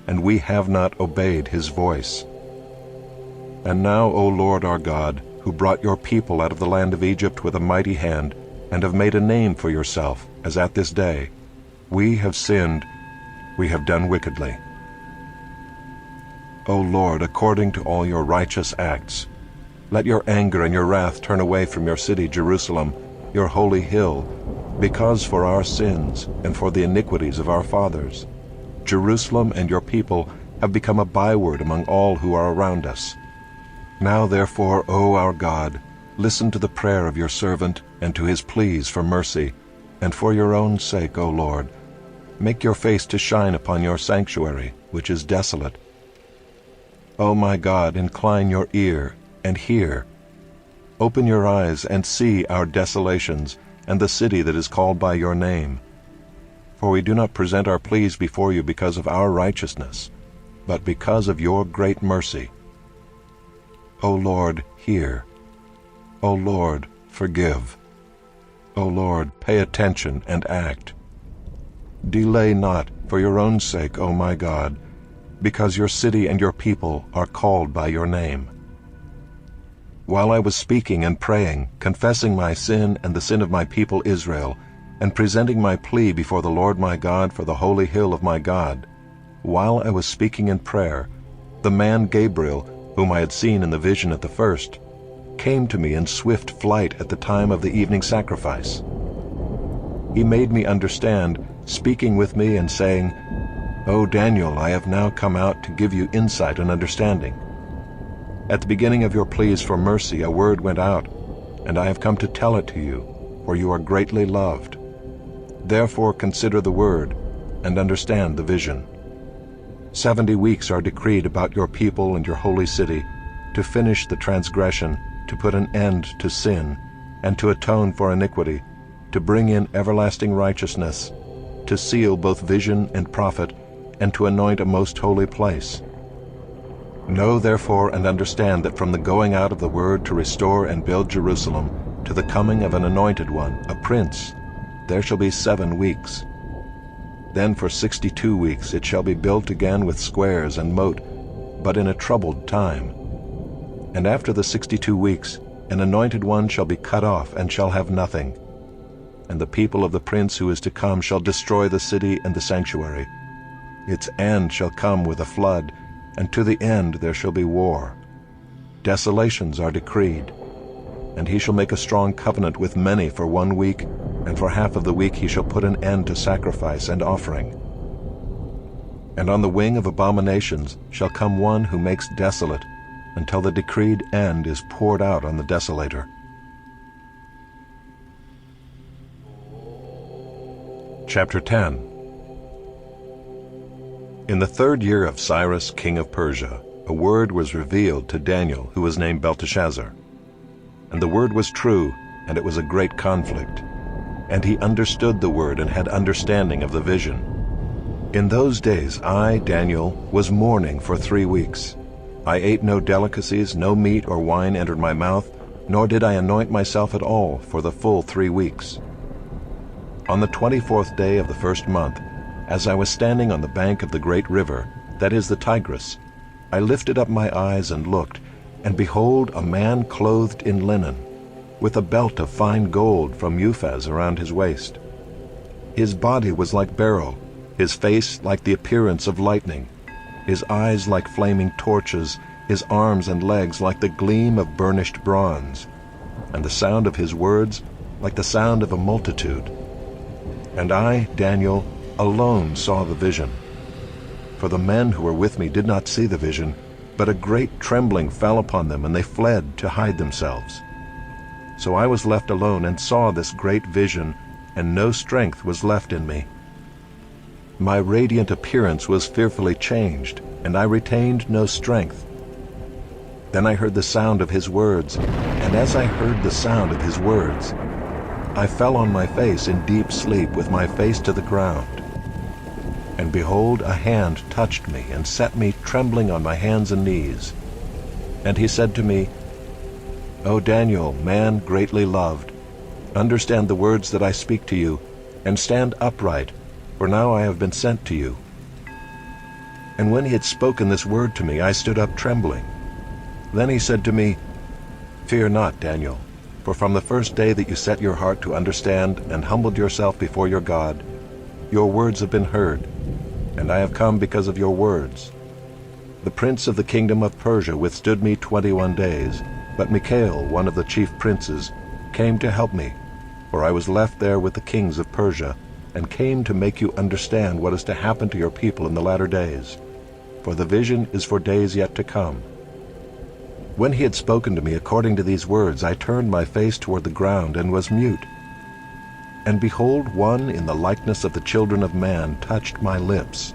A: and we have not obeyed his voice. And now, O Lord our God, who brought your people out of the land of Egypt with a mighty hand, and have made a name for yourself, as at this day, we have sinned, we have done wickedly. O Lord, according to all your righteous acts, let your anger and your wrath turn away from your city Jerusalem, your holy hill, because for our sins and for the iniquities of our fathers, Jerusalem and your people have become a byword among all who are around us. Now therefore, O our God, listen to the prayer of your servant and to his pleas for mercy, and for your own sake, O Lord, make your face to shine upon your sanctuary, which is desolate. O my God, incline your ear and hear. Open your eyes and see our desolations, and the city that is called by your name. For we do not present our pleas before you because of our righteousness, but because of your great mercy. O Lord, hear. O Lord, forgive. O Lord, pay attention and act. Delay not for your own sake, O my God, because your city and your people are called by your name. While I was speaking and praying, confessing my sin and the sin of my people Israel, and presenting my plea before the Lord my God for the holy hill of my God, while I was speaking in prayer, the man Gabriel, whom I had seen in the vision at the first, came to me in swift flight at the time of the evening sacrifice. He made me understand, speaking with me and saying, O Daniel, I have now come out to give you insight and understanding. At the beginning of your pleas for mercy a word went out, and I have come to tell it to you, for you are greatly loved. Therefore consider the word, and understand the vision. 70 weeks are decreed about your people and your holy city, to finish the transgression, to put an end to sin, and to atone for iniquity, to bring in everlasting righteousness, to seal both vision and prophet, and to anoint a most holy place. Know therefore and understand that from the going out of the word to restore and build Jerusalem, to the coming of an anointed one, a prince, there shall be 7 weeks. Then for 62 weeks it shall be built again with squares and moat, but in a troubled time. And after the 62 weeks, an anointed one shall be cut off and shall have nothing. And the people of the prince who is to come shall destroy the city and the sanctuary. Its end shall come with a flood, and to the end there shall be war. Desolations are decreed. And he shall make a strong covenant with many for 1 week, and for half of the week he shall put an end to sacrifice and offering. And on the wing of abominations shall come one who makes desolate, until the decreed end is poured out on the desolator. Chapter 10. In the 3rd year of Cyrus, king of Persia, a word was revealed to Daniel, who was named Belteshazzar. And the word was true, and it was a great conflict. And he understood the word and had understanding of the vision. In those days I, Daniel, was mourning for 3 weeks. I ate no delicacies, no meat or wine entered my mouth, nor did I anoint myself at all for the full 3 weeks. On the 24th day of the 1st month, as I was standing on the bank of the great river, that is the Tigris, I lifted up my eyes and looked, and behold, a man clothed in linen, with a belt of fine gold from Uphaz around his waist. His body was like beryl, his face like the appearance of lightning, his eyes like flaming torches, his arms and legs like the gleam of burnished bronze, and the sound of his words like the sound of a multitude. And I, Daniel, alone saw the vision. For the men who were with me did not see the vision, but a great trembling fell upon them, and they fled to hide themselves. So I was left alone and saw this great vision, and no strength was left in me. My radiant appearance was fearfully changed, and I retained no strength. Then I heard the sound of his words, and as I heard the sound of his words, I fell on my face in deep sleep with my face to the ground. And behold, a hand touched me and set me trembling on my hands and knees. And he said to me, O Daniel, man greatly loved, understand the words that I speak to you, and stand upright, for now I have been sent to you. And when he had spoken this word to me, I stood up trembling. Then he said to me, Fear not, Daniel, for from the first day that you set your heart to understand and humbled yourself before your God, your words have been heard, and I have come because of your words. The prince of the kingdom of Persia withstood me 21 days, but Michael, one of the chief princes, came to help me, for I was left there with the kings of Persia, and came to make you understand what is to happen to your people in the latter days. For the vision is for days yet to come. When he had spoken to me according to these words, I turned my face toward the ground and was mute. And behold, one in the likeness of the children of man touched my lips.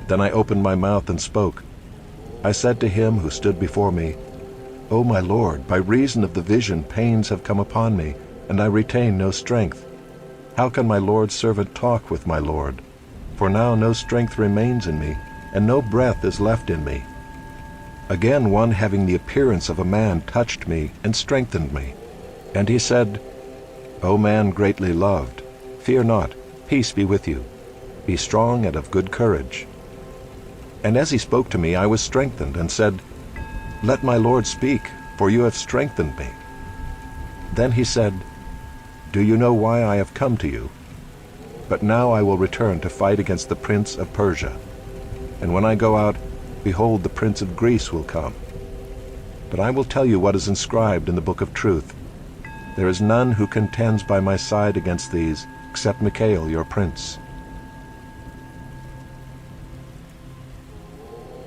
A: Then I opened my mouth and spoke. I said to him who stood before me, O my Lord, by reason of the vision pains have come upon me, and I retain no strength. How can my Lord's servant talk with my Lord? For now no strength remains in me, and no breath is left in me. Again one having the appearance of a man touched me and strengthened me. And he said, O man greatly loved, fear not, peace be with you. Be strong and of good courage. And as he spoke to me, I was strengthened, and said, Let my Lord speak, for you have strengthened me. Then he said, Do you know why I have come to you? But now I will return to fight against the prince of Persia. And when I go out, behold, the prince of Greece will come. But I will tell you what is inscribed in the book of truth. There is none who contends by my side against these, except Michael, your prince.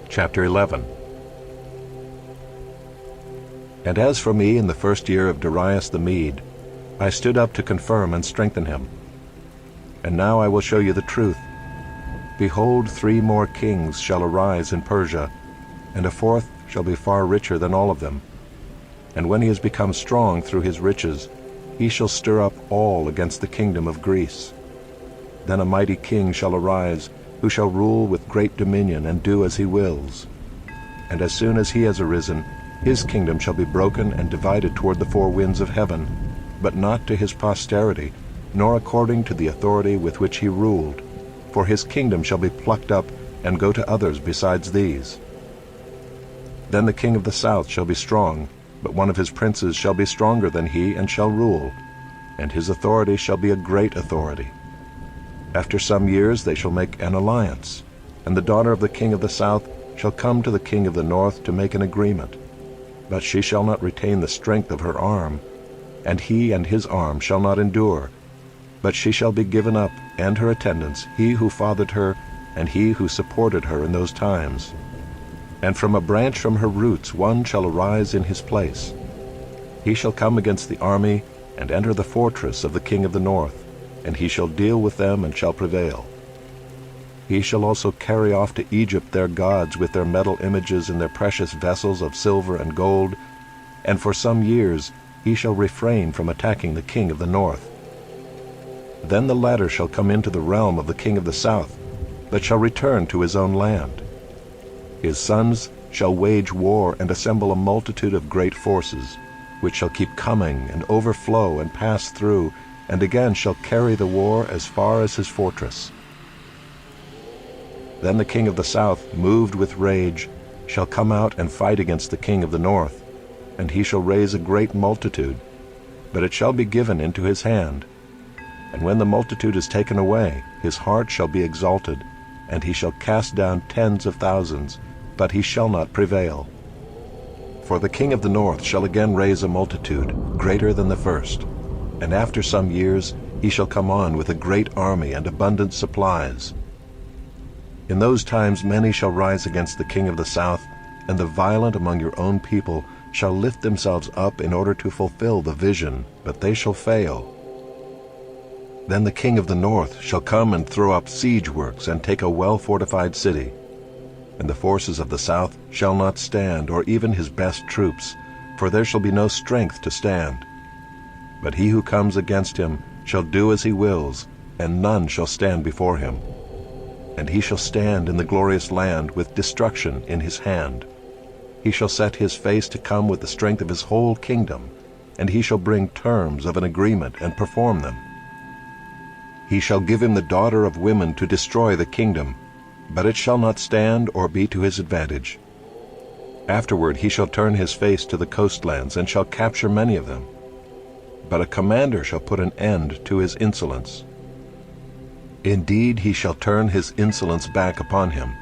A: Chapter 11. And as for me, in the first year of Darius the Mede, I stood up to confirm and strengthen him. And now I will show you the truth. Behold, 3 more kings shall arise in Persia, and a 4th shall be far richer than all of them. And when he has become strong through his riches, he shall stir up all against the kingdom of Greece. Then a mighty king shall arise, who shall rule with great dominion and do as he wills. And as soon as he has arisen, his kingdom shall be broken and divided toward the 4 winds of heaven, but not to his posterity, nor according to the authority with which he ruled. For his kingdom shall be plucked up and go to others besides these. Then the king of the south shall be strong, but one of his princes shall be stronger than he and shall rule, and his authority shall be a great authority. After some years they shall make an alliance, and the daughter of the king of the south shall come to the king of the north to make an agreement. But she shall not retain the strength of her arm, and he and his arm shall not endure. But she shall be given up, and her attendants, he who fathered her, and he who supported her in those times. And from a branch from her roots one shall arise in his place. He shall come against the army, and enter the fortress of the king of the north, and he shall deal with them and shall prevail. He shall also carry off to Egypt their gods with their metal images and their precious vessels of silver and gold, and for some years he shall refrain from attacking the king of the north. Then the latter shall come into the realm of the king of the south, but shall return to his own land. His sons shall wage war and assemble a multitude of great forces, which shall keep coming and overflow and pass through, and again shall carry the war as far as his fortress. Then the king of the south, moved with rage, shall come out and fight against the king of the north, and he shall raise a great multitude, but it shall be given into his hand. And when the multitude is taken away, his heart shall be exalted, and he shall cast down tens of thousands, but he shall not prevail. For the king of the north shall again raise a multitude, greater than the first, and after some years he shall come on with a great army and abundant supplies. In those times many shall rise against the king of the south, and the violent among your own people shall lift themselves up in order to fulfill the vision, but they shall fail. Then the king of the north shall come and throw up siege works and take a well-fortified city. And the forces of the south shall not stand, or even his best troops, for there shall be no strength to stand. But he who comes against him shall do as he wills, and none shall stand before him. And he shall stand in the glorious land with destruction in his hand. He shall set his face to come with the strength of his whole kingdom, and he shall bring terms of an agreement and perform them. He shall give him the daughter of women to destroy the kingdom, but it shall not stand or be to his advantage. Afterward he shall turn his face to the coastlands, and shall capture many of them. But a commander shall put an end to his insolence. Indeed, he shall turn his insolence back upon him.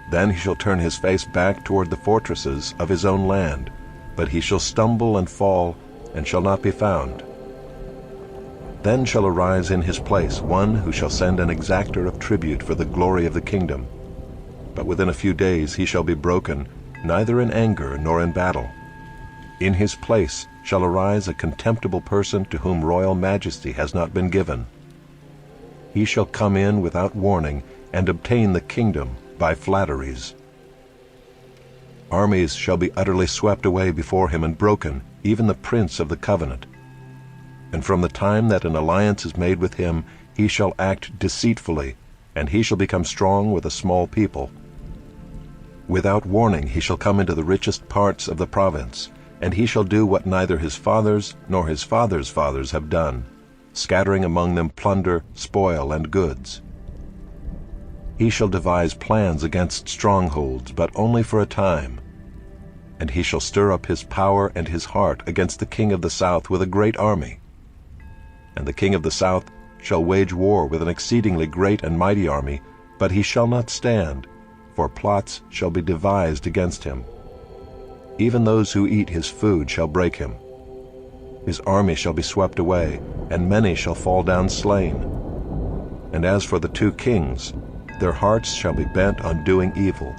A: Then he shall turn his face back toward the fortresses of his own land, but he shall stumble and fall, and shall not be found. Then shall arise in his place one who shall send an exactor of tribute for the glory of the kingdom. But within a few days he shall be broken, neither in anger nor in battle. In his place shall arise a contemptible person to whom royal majesty has not been given. He shall come in without warning and obtain the kingdom by flatteries. Armies shall be utterly swept away before him and broken, even the prince of the covenant. And from the time that an alliance is made with him, he shall act deceitfully, and he shall become strong with a small people, Without warning he shall come into the richest parts of the province, and he shall do what neither his fathers nor his fathers' fathers have done, scattering among them plunder, spoil, and goods. He shall devise plans against strongholds, but only for a time. And he shall stir up his power and his heart against the king of the south with a great army. And the king of the south shall wage war with an exceedingly great and mighty army, but he shall not stand, for plots shall be devised against him. Even those who eat his food shall break him. His army shall be swept away, and many shall fall down slain. And as for the two kings, their hearts shall be bent on doing evil.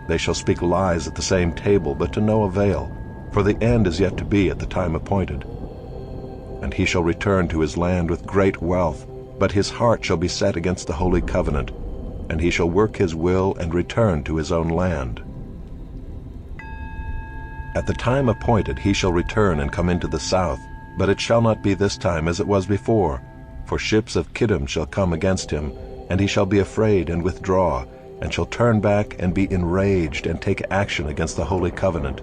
A: They shall speak lies at the same table, but to no avail, for the end is yet to be at the time appointed. And he shall return to his land with great wealth, but his heart shall be set against the holy covenant, and he shall work his will and return to his own land. At the time appointed he shall return and come into the south, but it shall not be this time as it was before, for ships of Kittim shall come against him, and he shall be afraid and withdraw, and shall turn back and be enraged and take action against the holy covenant.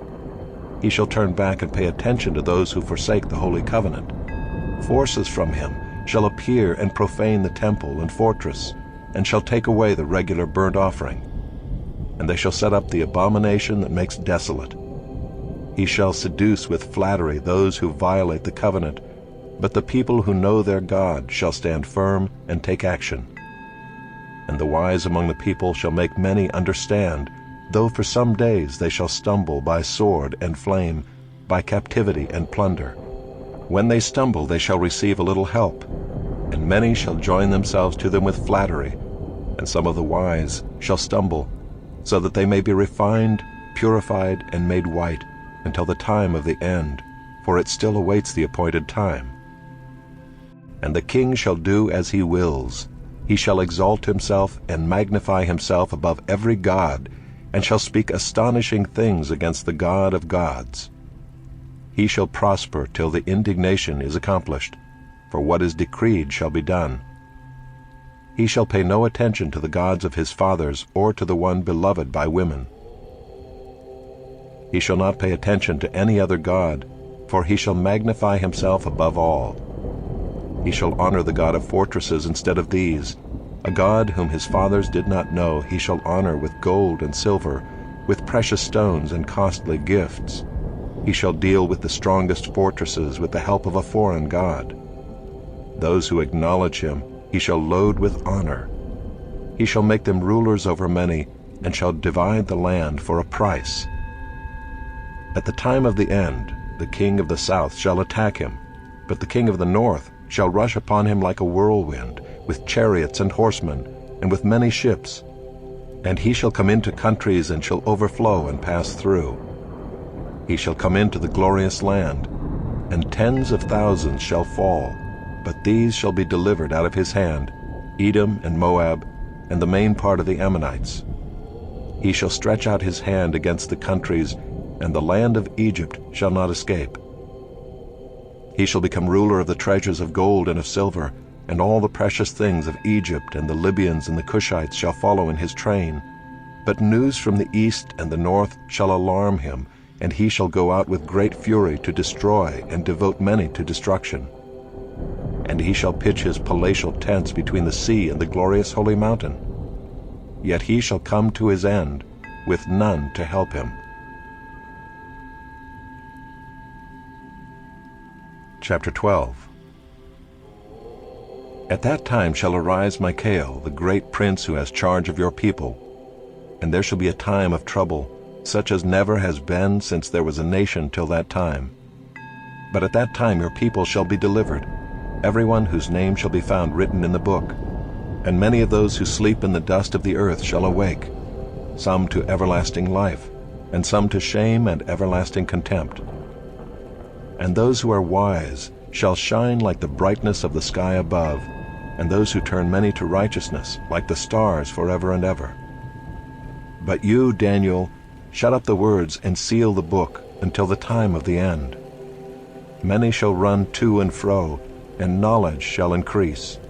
A: He shall turn back and pay attention to those who forsake the holy covenant. Forces from him shall appear and profane the temple and fortress, and shall take away the regular burnt offering. And they shall set up the abomination that makes desolate. He shall seduce with flattery those who violate the covenant, but the people who know their God shall stand firm and take action. And the wise among the people shall make many understand, though for some days they shall stumble by sword and flame, by captivity and plunder. When they stumble they shall receive a little help, and many shall join themselves to them with flattery, and some of the wise shall stumble, so that they may be refined, purified, and made white, until the time of the end, for it still awaits the appointed time. And the king shall do as he wills. He shall exalt himself and magnify himself above every god, and shall speak astonishing things against the God of gods. He shall prosper till the indignation is accomplished, for what is decreed shall be done. He shall pay no attention to the gods of his fathers or to the one beloved by women. He shall not pay attention to any other god, for he shall magnify himself above all. He shall honor the God of fortresses instead of these. A God whom his fathers did not know he shall honor with gold and silver, with precious stones and costly gifts. He shall deal with the strongest fortresses with the help of a foreign god. Those who acknowledge him he shall load with honor. He shall make them rulers over many, and shall divide the land for a price. At the time of the end, the king of the south shall attack him, but the king of the north shall rush upon him like a whirlwind, with chariots and horsemen, and with many ships. And he shall come into countries and shall overflow and pass through. He shall come into the glorious land, and tens of thousands shall fall, but these shall be delivered out of his hand, Edom and Moab, and the main part of the Ammonites. He shall stretch out his hand against the countries, and the land of Egypt shall not escape. He shall become ruler of the treasures of gold and of silver, and all the precious things of Egypt, and the Libyans and the Cushites shall follow in his train. But news from the east and the north shall alarm him, and he shall go out with great fury to destroy and devote many to destruction. And he shall pitch his palatial tents between the sea and the glorious holy mountain. Yet he shall come to his end, with none to help him. Chapter 12. At that time shall arise Michael, the great prince who has charge of your people. And there shall be a time of trouble, such as never has been since there was a nation till that time. But at that time your people shall be delivered, everyone whose name shall be found written in the book. And many of those who sleep in the dust of the earth shall awake, some to everlasting life, and some to shame and everlasting contempt. And those who are wise shall shine like the brightness of the sky above, and those who turn many to righteousness like the stars forever and ever. But you, Daniel, shut up the words and seal the book until the time of the end. Many shall run to and fro, and knowledge shall increase.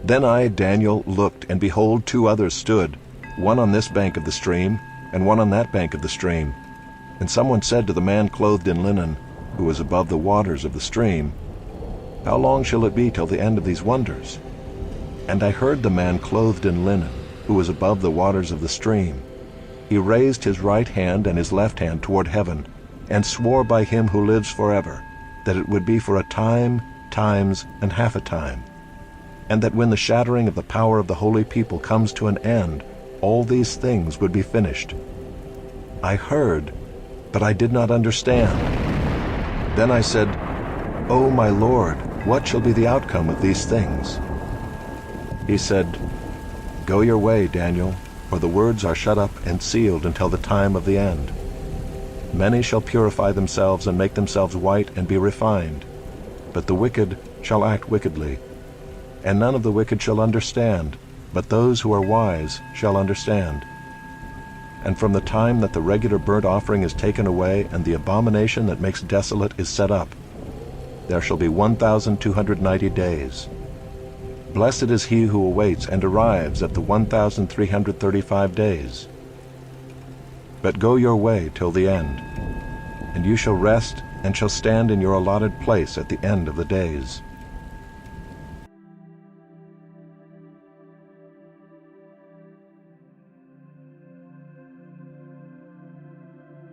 A: Then I, Daniel, looked, and behold, two others stood, one on this bank of the stream, and one on that bank of the stream. And someone said to the man clothed in linen, who was above the waters of the stream, How long shall it be till the end of these wonders? And I heard the man clothed in linen, who was above the waters of the stream. He raised his right hand and his left hand toward heaven, and swore by him who lives forever, that it would be for a time, times, and half a time, and that when the shattering of the power of the holy people comes to an end, all these things would be finished. I heard, but I did not understand. Then I said, O my Lord, what shall be the outcome of these things? He said, Go your way, Daniel, for the words are shut up and sealed until the time of the end. Many shall purify themselves and make themselves white and be refined, but the wicked shall act wickedly. And none of the wicked shall understand, but those who are wise shall understand. And from the time that the regular burnt offering is taken away and the abomination that makes desolate is set up, there shall be 1,290 days. Blessed is he who awaits and arrives at the 1,335 days. But go your way till the end, and you shall rest and shall stand in your allotted place at the end of the days.